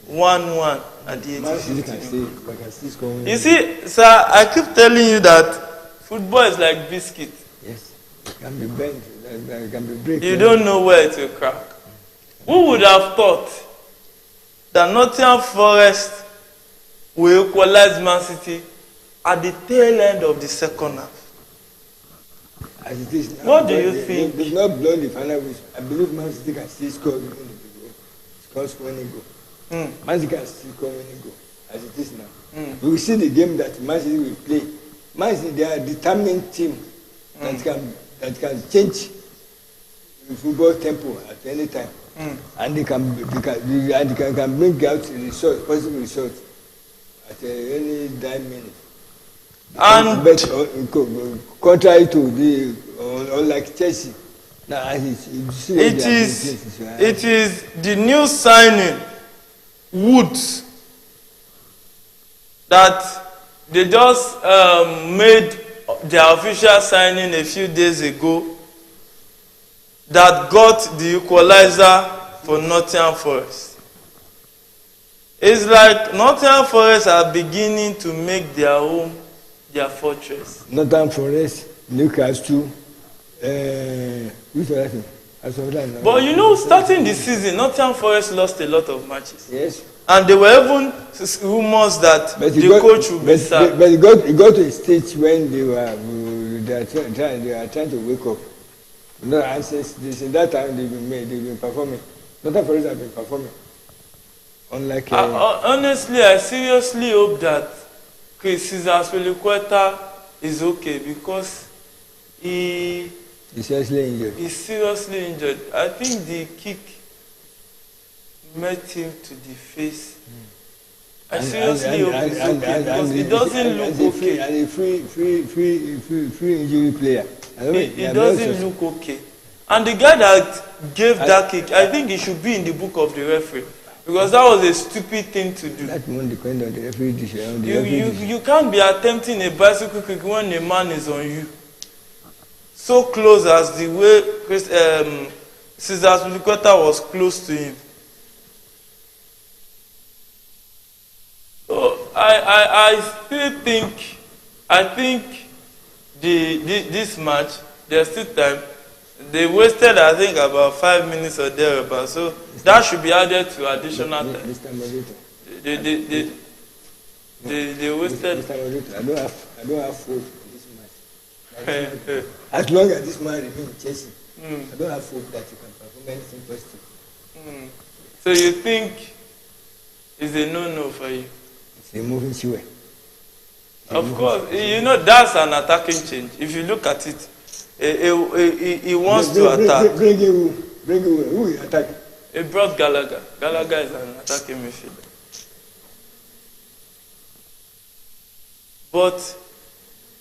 Speaker 5: 1-1 at the 85th minute. You see, sir, I keep telling you that football is like biscuit.
Speaker 6: Yes, it can be bent, it can be breaking.
Speaker 5: You don't know where it will crack. Who would have thought that Nottingham Forest will equalize Man City at the tail end of the second half?
Speaker 6: As it is now,
Speaker 5: what do you think?
Speaker 6: They've not blown the final whistle. I believe Man City can still score winning goal. Man City can still score winning goal as it is now. We will see the game that Man City will play Man City, they are a determined team that can change the football tempo at any time. And they can bring out possible results at any time minute.
Speaker 5: And
Speaker 6: but contrary to the unlike Chelsea, now
Speaker 5: it is the new signing Woods that they just made their official signing a few days ago that got the equalizer for Nottingham Forest. It's like Nottingham Forest are beginning to make their home their fortress.
Speaker 6: Nottingham Forest, Newcastle, which other thing?
Speaker 5: But you know, starting the season, Nottingham Forest lost a lot of matches.
Speaker 6: Yes.
Speaker 5: And there were even rumors that coach would be sacked.
Speaker 6: But it got to a stage when they are trying to wake up. No answers. In that time they've been performing. Nottingham Forest have been performing. Unlike
Speaker 5: honestly, I seriously hope that Cesar Azpilicueta is okay because he's
Speaker 6: seriously injured.
Speaker 5: He's seriously injured. I think the kick met him to the face. I seriously hope he's okay because he doesn't look okay.
Speaker 6: And a free injury player.
Speaker 5: He doesn't look okay. And the guy that gave that kick, I think he should be in the book of the referee. Because that was a stupid thing to do.
Speaker 6: That won't depend on the referee decision.
Speaker 5: You can't be attempting a bicycle kick when a man is on you. So close as the way Cesar Azpilicueta was close to him. So I still think, this match, there's still time. They wasted, I think, about 5 minutes or thereabouts. So that should be added to additional time. They wasted.
Speaker 6: Mr. Moderator, I don't have hope in this match. As long as this man remains Chelsea, I don't have hope that you can perform anything positive.
Speaker 5: So you think it's a no-no for you?
Speaker 6: It's a moving sewer.
Speaker 5: Of course, you know that's an attacking change. If you look at it, he wants to attack.
Speaker 6: Bring who will attack?
Speaker 5: He brought Gallagher. Gallagher is an attacking midfielder. But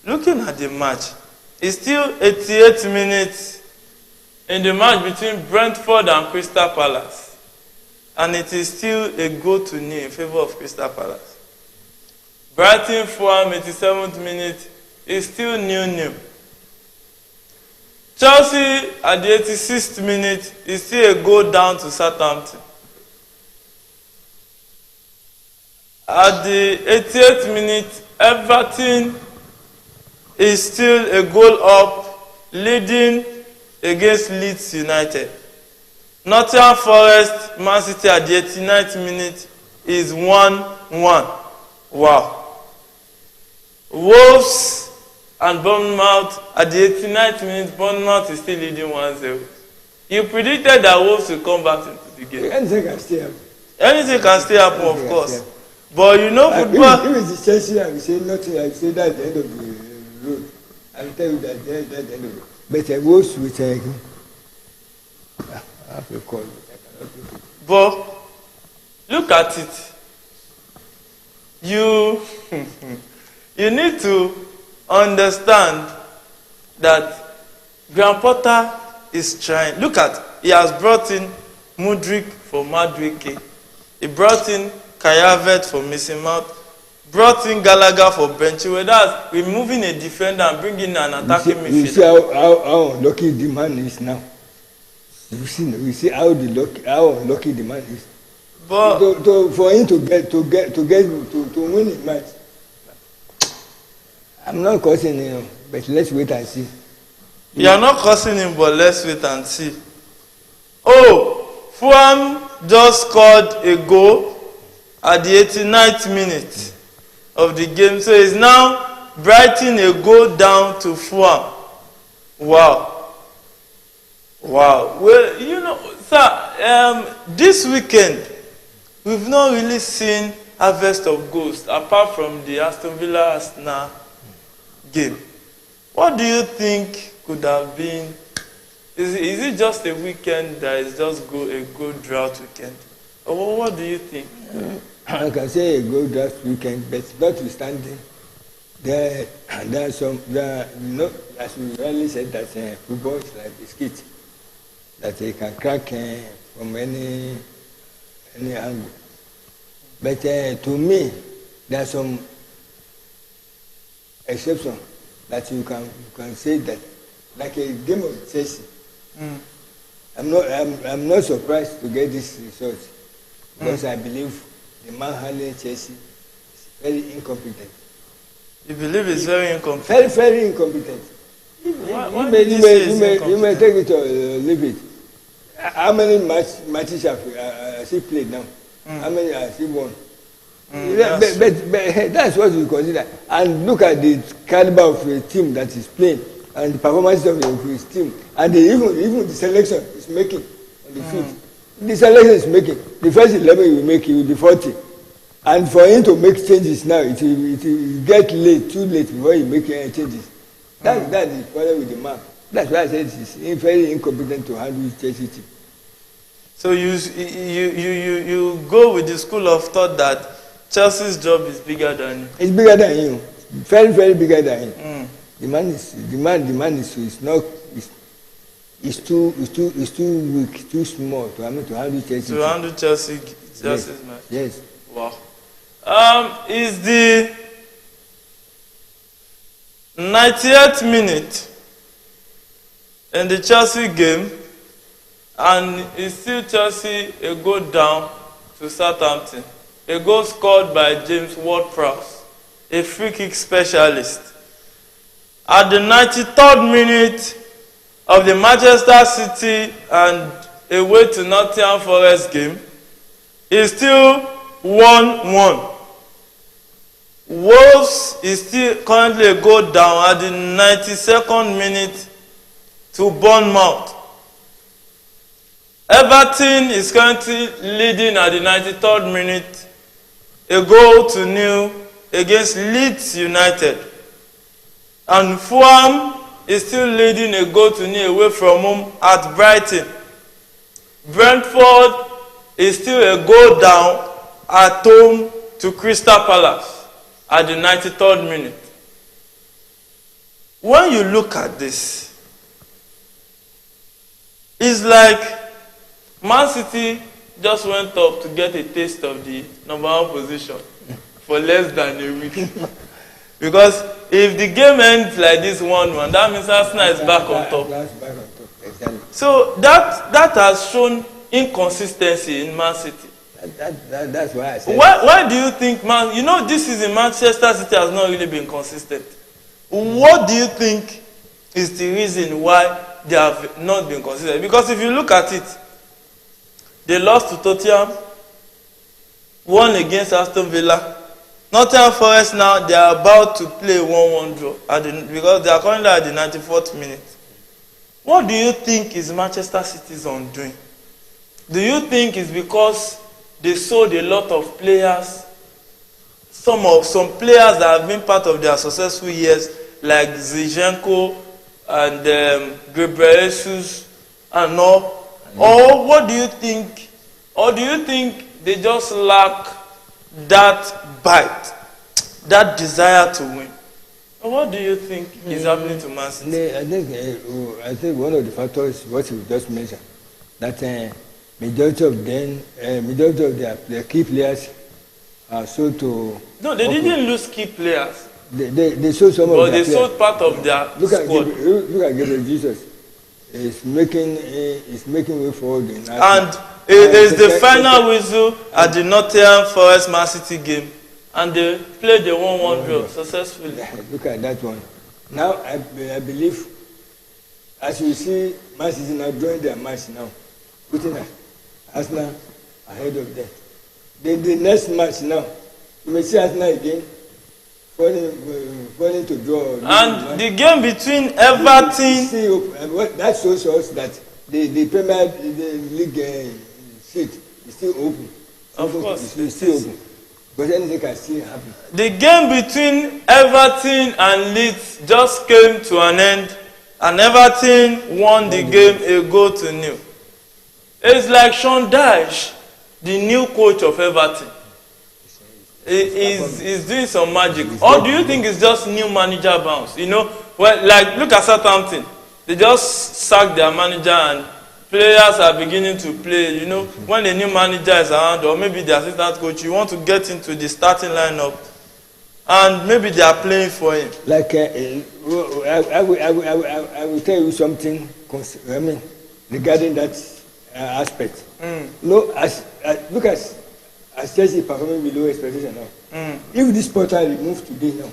Speaker 5: looking at the match, it's still 88 minutes in the match between Brentford and Crystal Palace. And it is still a goal to nil in favour of Crystal Palace. Brighton Fulham, 87th minute, is still 0-0. Chelsea at the 86th minute is still a goal down to Southampton. At the 88th minute, Everton is still a goal up, leading against Leeds United. Nottingham Forest, Man City at the 89th minute is 1-1. Wow. Wolves and Bournemouth at the 89th minute, Bournemouth is still leading 1-0. You predicted that Wolves will come back into the game.
Speaker 6: Anything can still happen.
Speaker 5: Anything can still happen, of course. But you know football.
Speaker 6: If it's Chelsea, I will say nothing. I will say that's the end of the road. I will tell you that that's the end of it. But Wolves will say, I have to call it.
Speaker 5: But look at it. You need to understand that Graham Potter is trying. Look at, he has brought in Mudryk for Madueke. He brought in Kai Havertz for Mason Mount. Brought in Gallagher for Benchilwell. That's removing a defender and bringing an attacking midfielder.
Speaker 6: You see how unlucky the man is now. You see how unlucky the man is.
Speaker 5: But
Speaker 6: for him to win the match, I'm not cursing him, but let's wait and see.
Speaker 5: You are not cursing him, but let's wait and see. Oh, Fulham just scored a goal at the 89th minute of the game, so it's now Brighton a goal down to Fulham. Wow. Well, you know, sir, this weekend we've not really seen harvest of goals apart from the Aston Villa Arsenal game. What do you think could have been? Is it just a weekend that is just a good drought weekend? Or what do you think?
Speaker 6: I can say a good draft weekend, but notwithstanding, there are some, as we earlier said, that football is like biscuit, that they can crack from any angle. But to me, there are some exceptions that you can say that, like a game of Chelsea. I'm not surprised to get this result because I believe the man handling Chelsea is very incompetent.
Speaker 5: You believe it's very incompetent?
Speaker 6: Very, very incompetent.
Speaker 5: Why
Speaker 6: You may take it or leave it. How many matches has he played now? How many has he won? But that's what we consider. And look at the caliber of a team that is playing and the performance of his team. And even the selection is making on the field. The selection is making. The first 11 he will make, he will be 40. And for him to make changes now, it will get too late before he make any changes. That's the problem with the man. That's why I said he's very incompetent to handle Chelsea team.
Speaker 5: So you go with the school of thought that Chelsea's job is bigger than you.
Speaker 6: It's bigger than him. Very, very bigger than him. The man is too weak, too small to handle Chelsea.
Speaker 5: To handle Chelsea's match.
Speaker 6: Yes.
Speaker 5: Wow. Is the 90th minute in the Chelsea game, and it's still Chelsea a goal down to Southampton. A goal scored by James Ward-Prowse, a free kick specialist. At the 93rd minute of the Manchester City and away to Nottingham Forest game, it's still 1-1. Wolves is still currently a goal down at the 92nd minute to Bournemouth. Everton is currently leading at the 93rd minute, a goal to nil against Leeds United. And Fulham is still leading a goal to nil away from home at Brighton. Brentford is still a goal down at home to Crystal Palace at the 93rd minute. When you look at this, it's like Man City just went up to get a taste of the number one position for less than a week. Because if the game ends like this 1-1, that means Arsenal is back on top.
Speaker 6: Exactly.
Speaker 5: So that has shown inconsistency in Man City.
Speaker 6: That's why I said.
Speaker 5: Why do you think this season Manchester City has not really been consistent? What do you think is the reason why they have not been consistent? Because if you look at it, they lost to Tottenham, won against Aston Villa. Nottingham Forest now, they are about to play 1-1 draw because they are currently at the 94th minute. What do you think is Manchester City's undoing? Do you think it's because they sold a lot of players? Some players that have been part of their successful years, like Zinchenko and Gabriel Jesus and all. Or what do you think? Or do you think they just lack that bite, that desire to win? Or what do you think is happening to Man City?
Speaker 6: I think one of the factors, what you just mentioned, that majority of their key players are sold to.
Speaker 5: No, they didn't lose key players.
Speaker 6: They sold some of their players.
Speaker 5: But they sold part of their squad.
Speaker 6: Look at Gabriel Jesus. Is making way forward.
Speaker 5: And it is the final whistle at the Nottingham Forest Man City game, and they played the 1-1 draw successfully.
Speaker 6: Look at that one. Now I believe, as you see, Man City now drawing their match now, putting Arsenal ahead of them. The next match now, you may see Arsenal again. Falling to draw.
Speaker 5: And the game between Everton.
Speaker 6: That shows us that the Premier League seat is still open.
Speaker 5: Of course.
Speaker 6: It's still open. Because anything can still happen.
Speaker 5: The game between Everton and Leeds just came to an end, and Everton won the game a goal to nil. It's like Sean Dyche, the new coach of Everton. He's doing some magic. Or do you think it's just new manager bounce? You know, well, like look at Southampton. They just sacked their manager and players are beginning to play. You know, when a new manager is around, or maybe the assistant coach, you want to get into the starting lineup, and maybe they are playing for him.
Speaker 6: Like I will tell you something. Regarding that aspect. No, look at Chelsea performing below expectation now. If this portal removed today now,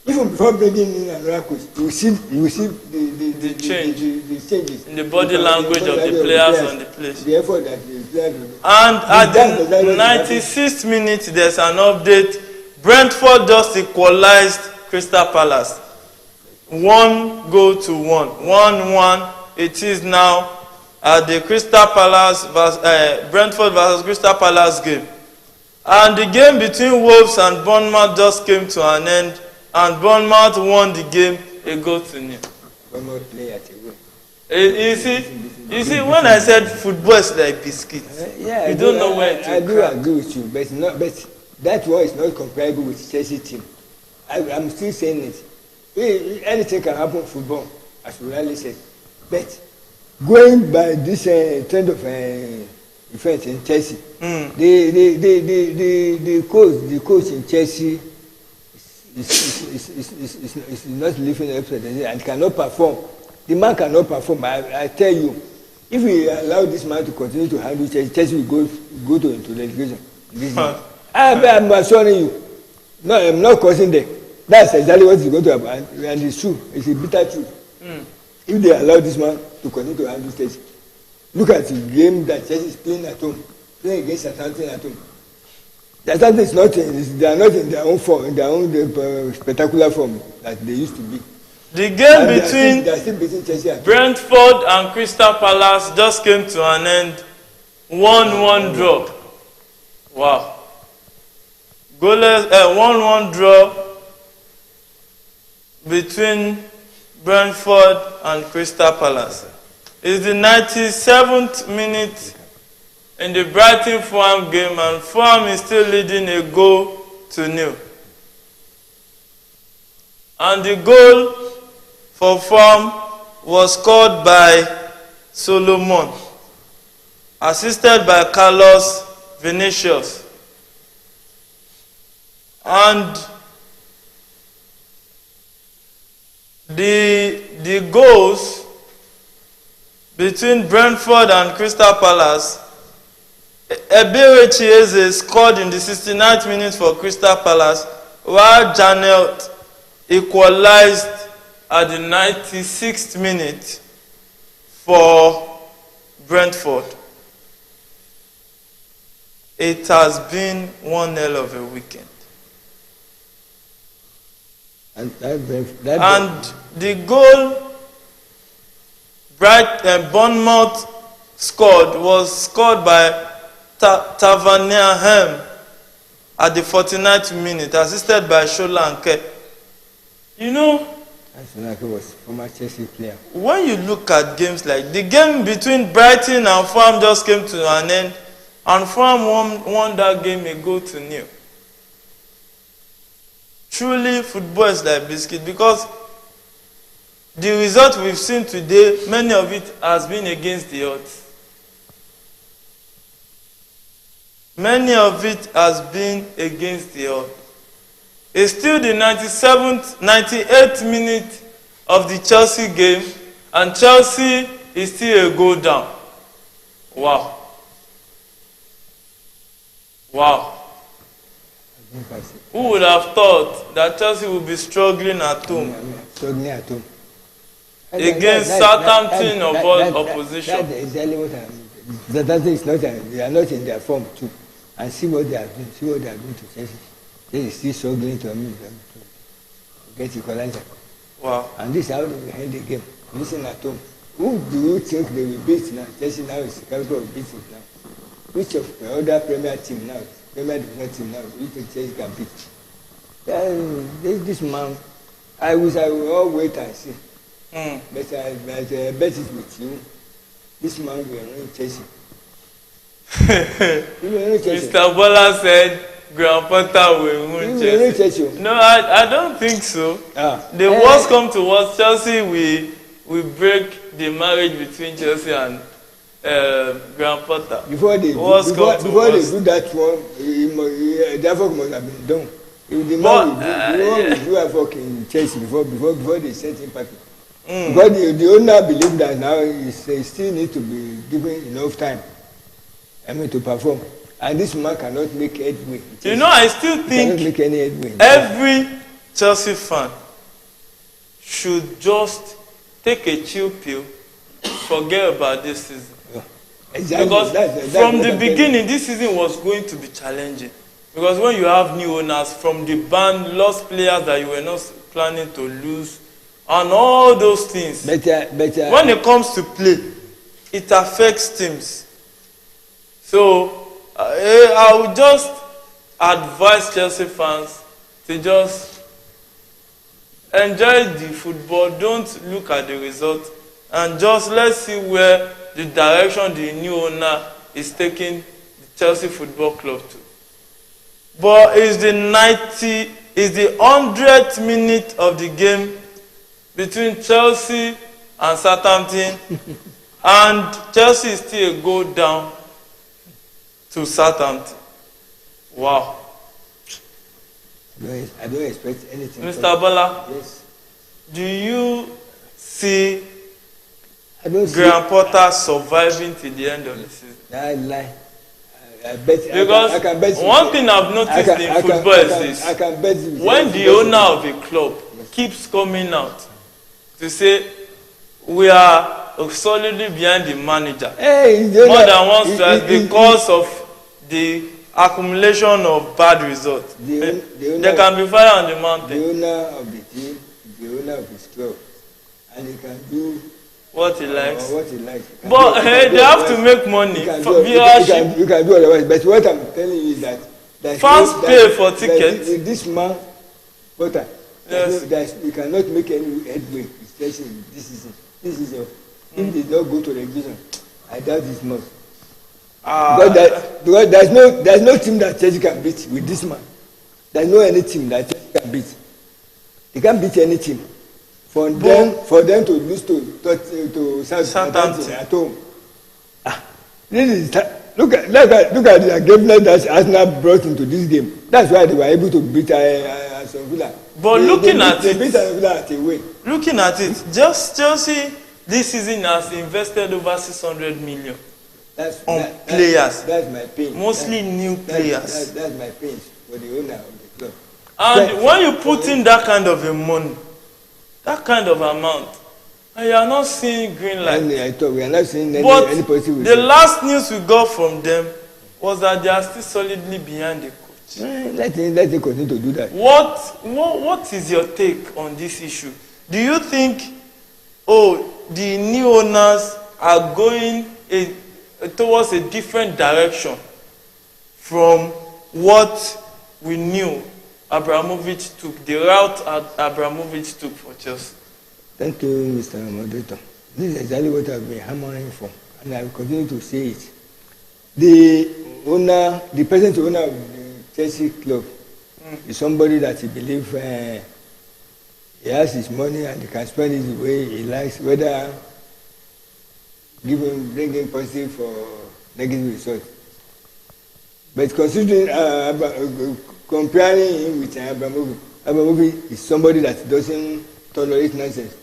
Speaker 6: even before bringing in another coach, you will see the changes
Speaker 5: in the body language of the players on the place.
Speaker 6: The effort that the players do.
Speaker 5: And at the 96th minute, there's an update. Brentford just equalized Crystal Palace. 1 goal to 1. 1-1. It is now at the Crystal Palace Brentford versus Crystal Palace game. And the game between Wolves and Bournemouth just came to an end, and Bournemouth won the game a goal to nil.
Speaker 6: Bournemouth play at a goal.
Speaker 5: You see, when I said football is like biscuits, you don't know where to
Speaker 6: I do agree with you, but that one is not comparable with Chelsea team. I'm still saying it. Anything can happen in football, as we rightly said. But going by this trend of events in Chelsea, the coach in Chelsea is not living up to the and cannot perform. The man cannot perform. I tell you, if we allow this man to continue to handle Chelsea, Chelsea will go into relegation. I'm assuring you. No, I'm not causing them. That's exactly what is going to happen, and it's true. It's a bitter truth. If they allow this man to continue to handle Chelsea, look at the game that Chelsea is playing at home, playing against Southampton at home. Southampton is not they are not in their own form, in their own spectacular form that they used to be.
Speaker 5: The game between Brentford and Crystal Palace just came to an end. 1-1 draw. Wow. Goalless 1-1 draw between Brentford and Crystal Palace. It's the 97th minute in the Brighton Fulham game, and Fulham is still leading a goal to nil. And the goal for Fulham was scored by Solomon, assisted by Carlos Vinicius. And the goals between Brentford and Crystal Palace, Ebere Chieze scored in the 69th minute for Crystal Palace, while Janet equalized at the 96th minute for Brentford. It has been one hell of a weekend. And the goal Bournemouth scored was scored by Tavernier Hem at the 49th minute, assisted by Solanke. You know,
Speaker 6: was former Chelsea player.
Speaker 5: When you look at games like the game between Brighton and Fulham just came to an end, and Fulham won that game a goal to nil. Truly, football is like biscuit, because the result we've seen today, many of it has been against the odds. Many of it has been against the odds. It's still the 98th minute of the Chelsea game, and Chelsea is still a goal down. Wow. Wow. Who would have thought that Chelsea would be struggling at home? Against Southampton of all opposition.
Speaker 6: Southampton is not, they are not in their form too. And see what they are doing. See what they are doing to Chelsea. They are still struggling to get equalizer.
Speaker 5: Wow.
Speaker 6: And this is how they end the game. Listen at home. Who do you think they will beat now? Chelsea now is capable of beating now. Which of the other Premier team now Premier Division team now. You think Chelsea can beat? This man, I wish I will all wait and see. But I bet it with you. This man will win Chelsea.
Speaker 5: Mr. Bola said Graham Potter will win Chelsea. No, I don't think so. The worst come to worst, Chelsea will break the marriage between Chelsea and Graham Potter.
Speaker 6: Before they do that one, that work must have been done. If the man will do a work in Chelsea before they send him back. Because the owner believes that now he still need to be given enough time, to perform. And this man cannot make headway.
Speaker 5: You know, I still think
Speaker 6: make any headway.
Speaker 5: Every Chelsea fan should just take a chill pill, forget about this season. Exactly. Because from the beginning, this season was going to be challenging. Because when you have new owners from the band, lost players that you were not planning to lose, and all those things, when it comes to play, it affects teams. So I would just advise Chelsea fans to just enjoy the football, don't look at the result, and just let's see where the direction the new owner is taking the Chelsea Football Club to. But it's the 100th minute of the game between Chelsea and Southampton, and Chelsea is still a goal down to Southampton. Wow.
Speaker 6: I don't expect anything.
Speaker 5: Mr. Bola,
Speaker 6: yes.
Speaker 5: Do you see Graham Potter surviving till the end of the season?
Speaker 6: I lie. I bet.
Speaker 5: Because
Speaker 6: I can bet
Speaker 5: one thing I've noticed in football is this:
Speaker 6: I can bet
Speaker 5: when the owner of a club keeps coming out to say we are solidly behind the manager more than once twice because of the accumulation of bad results, there can be fire on the mountain.
Speaker 6: The owner of the team, the owner of his club, and he can do
Speaker 5: what he likes.
Speaker 6: But
Speaker 5: they have to make money for viewership.
Speaker 6: You can do otherwise. But what I'm telling you is that
Speaker 5: fans pay for tickets.
Speaker 6: This man, Potter, you cannot make any headway, especially this season. If they don't go to the division, I doubt this much. Because there's no team that Chelsea can beat with this man. There's no any team that Chelsea can beat. They can't beat any team. For them to lose to Southampton at home. Look at the game that Arsenal brought into this game. That's why they were able to beat Aston Villa.
Speaker 5: But looking at it, just Chelsea this season has invested over 600 million on players.
Speaker 6: That's my pain.
Speaker 5: Mostly new players.
Speaker 6: That's my pain for the owner of the club.
Speaker 5: And when you put in that kind of a money, that kind of amount, and you are not seeing green light.
Speaker 6: I thought we are not seeing any positive.
Speaker 5: The last news we got from them was that they are still solidly behind the coach.
Speaker 6: Let them continue to do that.
Speaker 5: What is your take on this issue? Do you think, the new owners are going towards a different direction from what we knew Abramovich took, the route Abramovich took for Chelsea?
Speaker 6: Thank you, Mr. Moderator. This is exactly what I've been hammering for, and I will continue to say it. The present owner of the Chelsea club is somebody that he believes he has his money and he can spend it the way he likes, whether bringing positive or negative results. But considering comparing him with Abramovich is somebody that doesn't tolerate nonsense.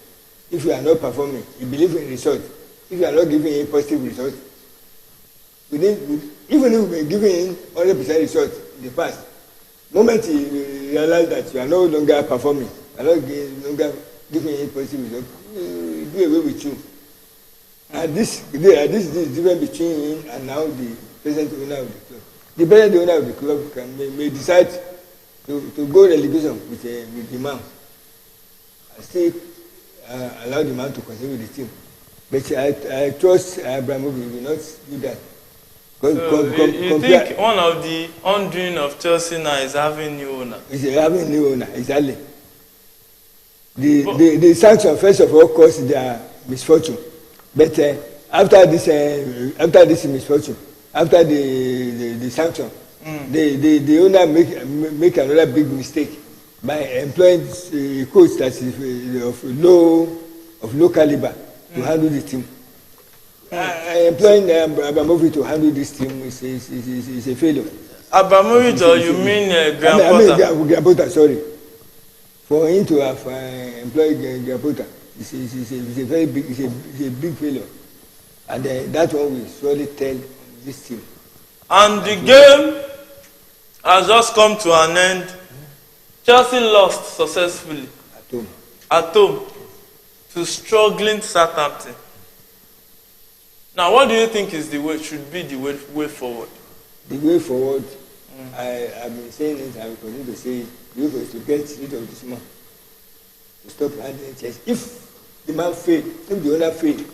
Speaker 6: If you are not performing, you believe in results. If you are not giving him positive results, even if we are giving him 100% results in the past, the moment you realize that you are no longer performing, you are no longer giving him positive results, he do away with you. And this is the difference between him and now the present owner of the club. The present owner of the club may decide to go relegation with the man. I still allow the man to continue with the team. But I trust Abramovich will not do that.
Speaker 5: You think one of the undoing of Chelsea now is having new owner?
Speaker 6: It's having new owner, exactly. The sanction first of all caused their misfortune, but after this misfortune, after the sanction, the owner make another big mistake by employing a coach that is of low caliber to handle the team. Employing Abramovich to handle this team is a failure.
Speaker 5: Abramovich, or you mean Graham Potter?
Speaker 6: I mean Graham Potter, sorry. For him to have employed Graham Potter, it's a very big, it's a big failure, and that one will surely tell this team.
Speaker 5: And the game has just come to an end. Chelsea lost successfully at home to struggling Southampton. Now, what do you think is should be the way forward?
Speaker 6: The way forward, I've been saying it, I will continue to say it. The way forward is to get rid of this man, to stop handling Chelsea. If the man failed, if the owner failed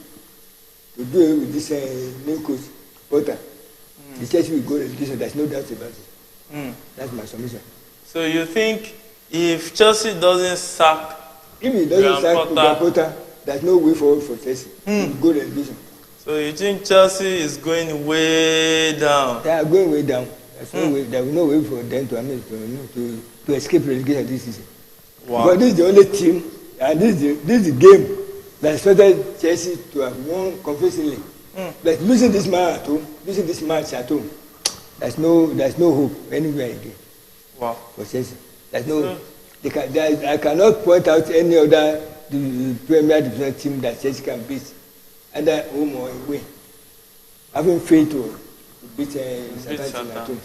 Speaker 6: to do it with this new coach, Potter, the Chelsea will go relegation. There's no doubt about it. That's my submission.
Speaker 5: So you think if Chelsea doesn't sack,
Speaker 6: if he doesn't sack Graham Potter, there's no way forward for Chelsea. He will go relegation.
Speaker 5: So you think Chelsea is going way down?
Speaker 6: They are going way down. There's no way. There will no way for them to escape relegation this season.
Speaker 5: Wow.
Speaker 6: But this is the only team, and this is the game that expected Chelsea to have won convincingly. But losing this man at home, losing this match at home, there's no hope anywhere again.
Speaker 5: Wow.
Speaker 6: For Chelsea, there's no. I cannot point out any other Premier Division team that Chelsea can beat, either home or away. Having failed to beat Southampton at home.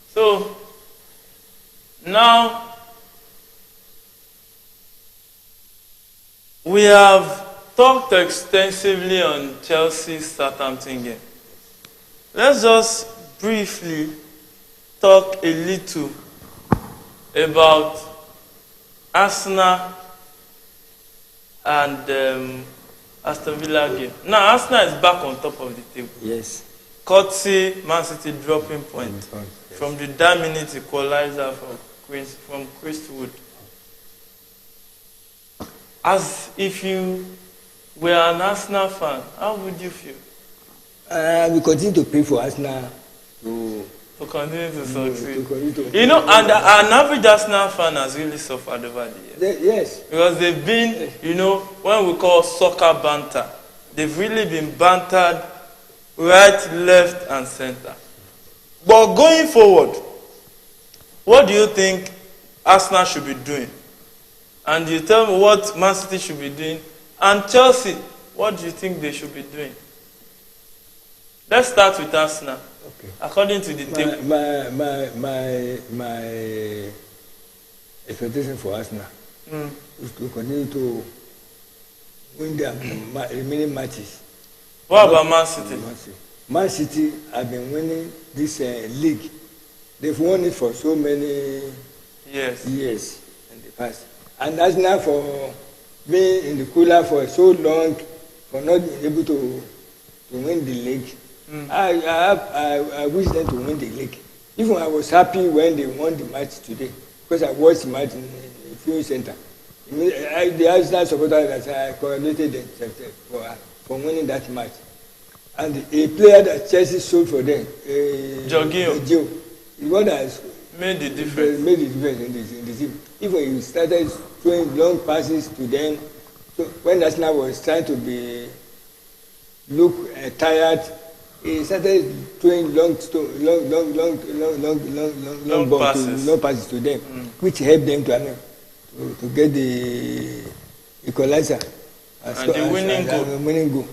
Speaker 5: So now we have talked extensively on Chelsea's Southampton game. Let's just briefly talk a little about Arsenal and Aston Villa game. Now Arsenal is back on top of the table.
Speaker 6: Yes.
Speaker 5: Courtesy Man City dropping point from the 9-minute equalizer from Chris Wood. As if you were an Arsenal fan, how would you feel?
Speaker 6: We continue to pray for Arsenal to
Speaker 5: continue to succeed.
Speaker 6: You know,
Speaker 5: and an average Arsenal fan has really suffered over the years.
Speaker 6: Yes.
Speaker 5: Because they've been, when we call soccer banter, they've really been bantered right, left, and center. But going forward, what do you think Arsenal should be doing? And you tell me what Man City should be doing. And Chelsea, what do you think they should be doing? Let's start with Arsenal. Okay. According to the table.
Speaker 6: My expectation for Arsenal is to continue to win their remaining matches.
Speaker 5: What about Man City?
Speaker 6: Man City have been winning this league. They've won it for so many years in the past. And Arsenal for being in the cooler for so long, for not being able to win the league. I wish them to win the league. Even I was happy when they won the match today, because I watched the match in the Fuel Center. The Arsenal supporters that I congratulated them for winning that match. And a player that Chelsea sold for them, Jorginho, is what has
Speaker 5: made the difference.
Speaker 6: In the team. Even he started throwing long passes to them. So when Arsenal was trying to look tired, he started throwing long passes to them, which helped them to get the equalizer
Speaker 5: and the
Speaker 6: winning goal.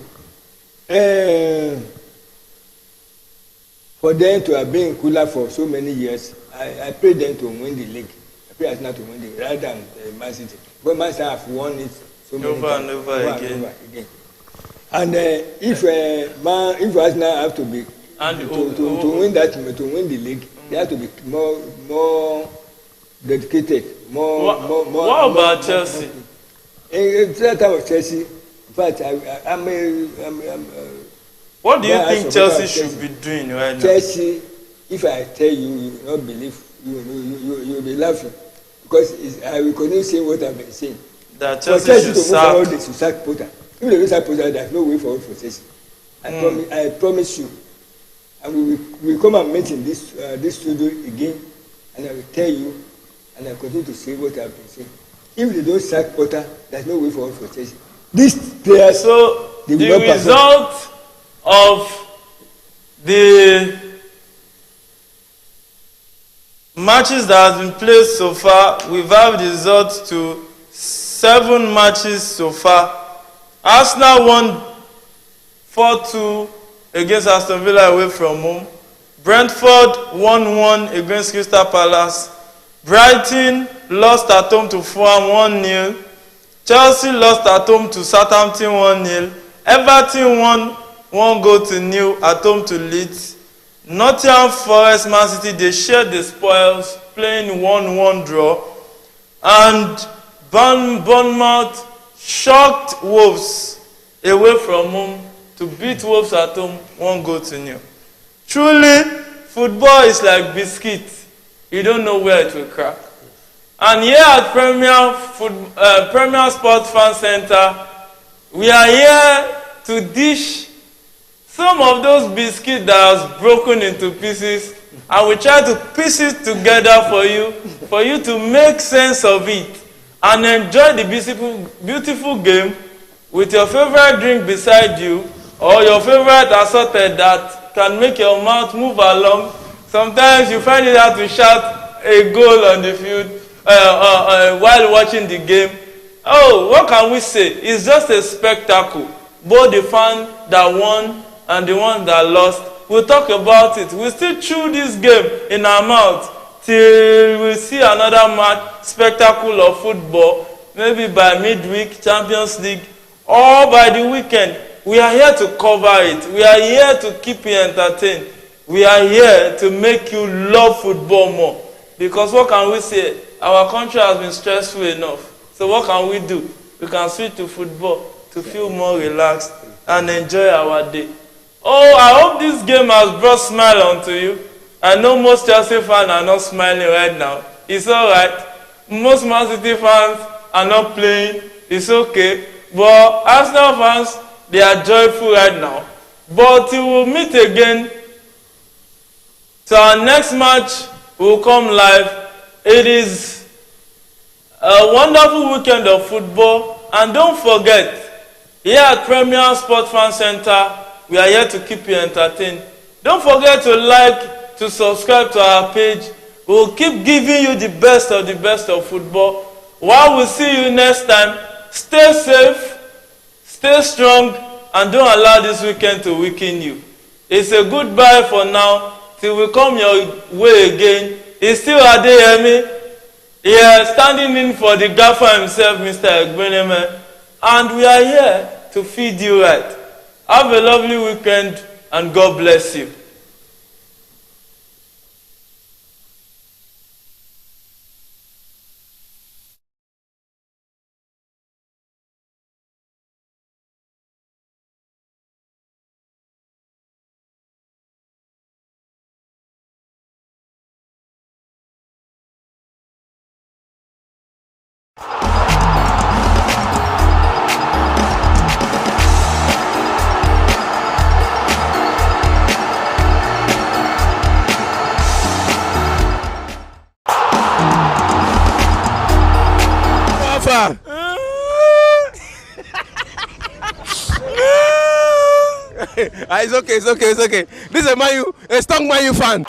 Speaker 6: For them to have been cooler for so many years, I pray them to win the league. I pray Arsenal to win the league rather than Man City. But Man City have won it so many times.
Speaker 5: Over and over again.
Speaker 6: And if Arsenal have to be to win the league, they have to be more dedicated,
Speaker 5: What about Chelsea?
Speaker 6: In that time of Chelsea, in fact,
Speaker 5: What do you
Speaker 6: Yeah,
Speaker 5: think
Speaker 6: I support
Speaker 5: Chelsea
Speaker 6: Chelsea.
Speaker 5: should be doing right now?
Speaker 6: Chelsea, if I tell you, you will not believe, you will be laughing. Because I will continue saying what I've been saying.
Speaker 5: That
Speaker 6: For
Speaker 5: Chelsea
Speaker 6: Chelsea
Speaker 5: should
Speaker 6: to move forward,
Speaker 5: sack.
Speaker 6: they should sack Potter. If they don't sack Potter, there's no way forward for Chelsea. I promise you. And we will come and meet in this studio again, and I will tell you, and I continue to say what I've been saying. If they don't sack Potter, there's no way forward for Chelsea. These players,
Speaker 5: So
Speaker 6: they
Speaker 5: the
Speaker 6: will not perform.
Speaker 5: result of the matches that have been played so far, we've had results to 7 matches so far. Arsenal won 4-2 against Aston Villa away from home. Brentford 1-1 against Crystal Palace. Brighton lost at home to Fulham 1-0. Chelsea lost at home to Southampton 1-0. Everton won 1-0 at home to Leeds. Nottingham Forest, Man City, they shared the spoils, playing 1-1 draw. And Bournemouth shocked Wolves away from home to beat Wolves at home 1-0. Truly, football is like biscuit. You don't know where it will crack. And here at Premier Sports Fan Center, we are here to dish some of those biscuits that has broken into pieces, and we try to piece it together for you to make sense of it and enjoy the beautiful game with your favorite drink beside you or your favorite assorted that can make your mouth move along. Sometimes you find it hard to shout a goal on the field while watching the game. Oh, what can we say? It's just a spectacle. Both the fan that won and the one that lost. We'll talk about it. We'll still chew this game in our mouth till we see another match, spectacle of football, maybe by midweek, Champions League, or by the weekend. We are here to cover it. We are here to keep you entertained. We are here to make you love football more. Because what can we say? Our country has been stressful enough. So what can we do? We can switch to football to feel more relaxed and enjoy our day. Oh, I hope this game has brought smile onto you. I know most Chelsea fans are not smiling right now. It's alright. Most Man City fans are not playing. It's okay. But Arsenal fans, they are joyful right now. But we will meet again. So our next match will come live. It is a wonderful weekend of football. And don't forget, here at Premier Sports Fan Center, we are here to keep you entertained. Don't forget to like, to subscribe to our page. We will keep giving you the best of football. While we see you next time, stay safe, stay strong, and don't allow this weekend to weaken you. It's a goodbye for now, till we come your way again. It's still Adeyemi, here standing in for the gaffer himself, Mr. Egbeneme, and we are here to feed you right. Have a lovely weekend, and God bless you.
Speaker 1: Alpha. It's okay. This is a strong Man U fan.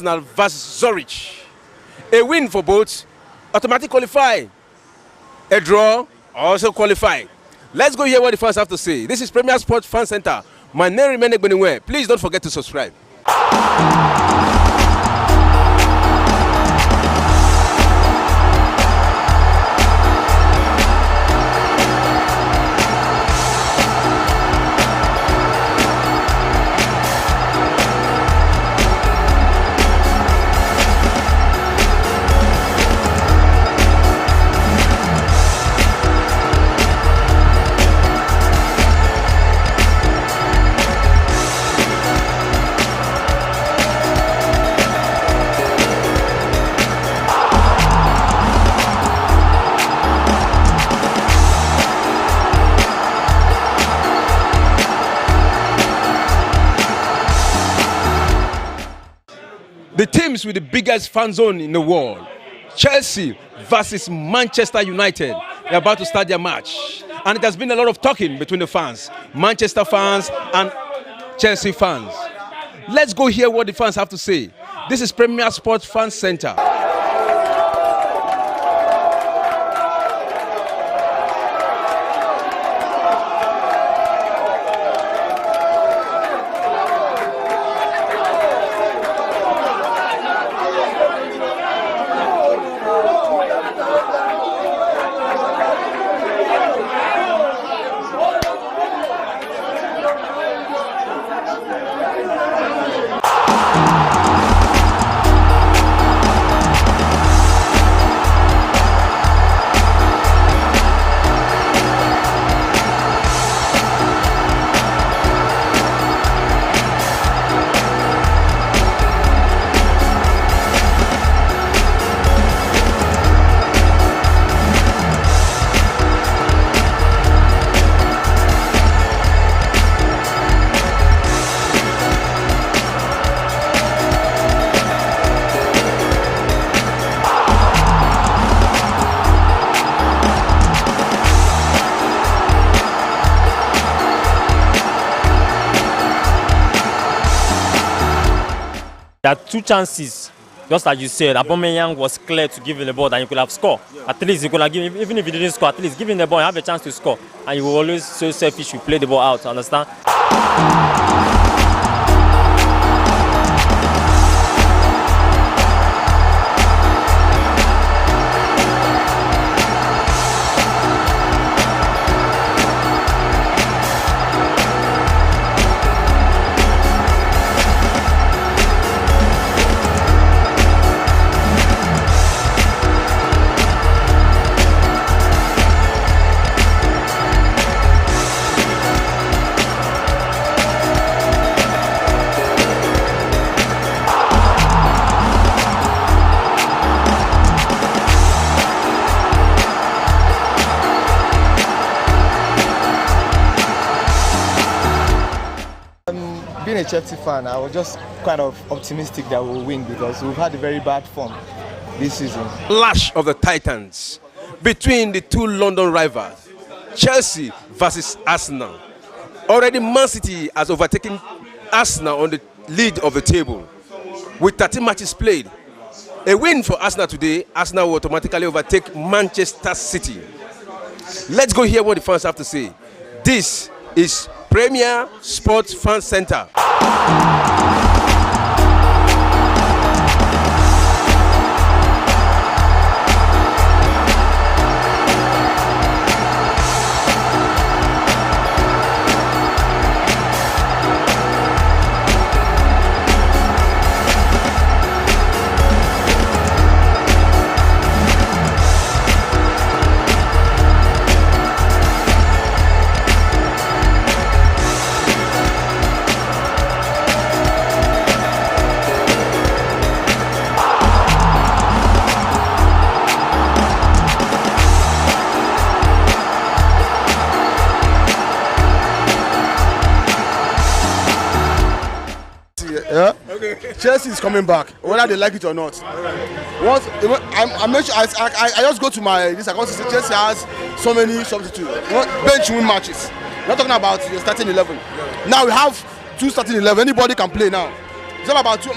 Speaker 1: Arsenal versus Zurich. A win for both, automatic qualify. A draw, also qualify. Let's go hear what the fans have to say. This is Premier Sports Fan Center. My name remains Egbeningwe. Please don't forget to subscribe. The teams with the biggest fan zone in the world, Chelsea versus Manchester United, they're about to start their match. And it has been a lot of talking between the fans, Manchester fans and Chelsea fans. Let's go hear what the fans have to say. This is Premier Sports Fan Center.
Speaker 2: There are two chances, just as you said. Aubameyang was clear to give him the ball that he could have scored. At least you could have given, even if he didn't score, at least give him the ball and have a chance to score. And you will always so selfish, you play the ball out, understand?
Speaker 3: Being a Chelsea fan, I was just kind of optimistic that we'll win because we've had a very bad form this season.
Speaker 1: Clash of the Titans between the two London rivals, Chelsea versus Arsenal. Already Man City has overtaken Arsenal on the lead of the table with 13 matches played. A win for Arsenal today, Arsenal will automatically overtake Manchester City. Let's go hear what the fans have to say. This is Premier Sports Fan Center.
Speaker 4: Yeah. Okay. Chelsea is coming back, whether they like it or not. Once I mentioned, I just go to my this account to say Chelsea has so many substitutes, bench win matches. We're not talking about your starting 11. Now we have two starting 11. Anybody can play now. It's all about two.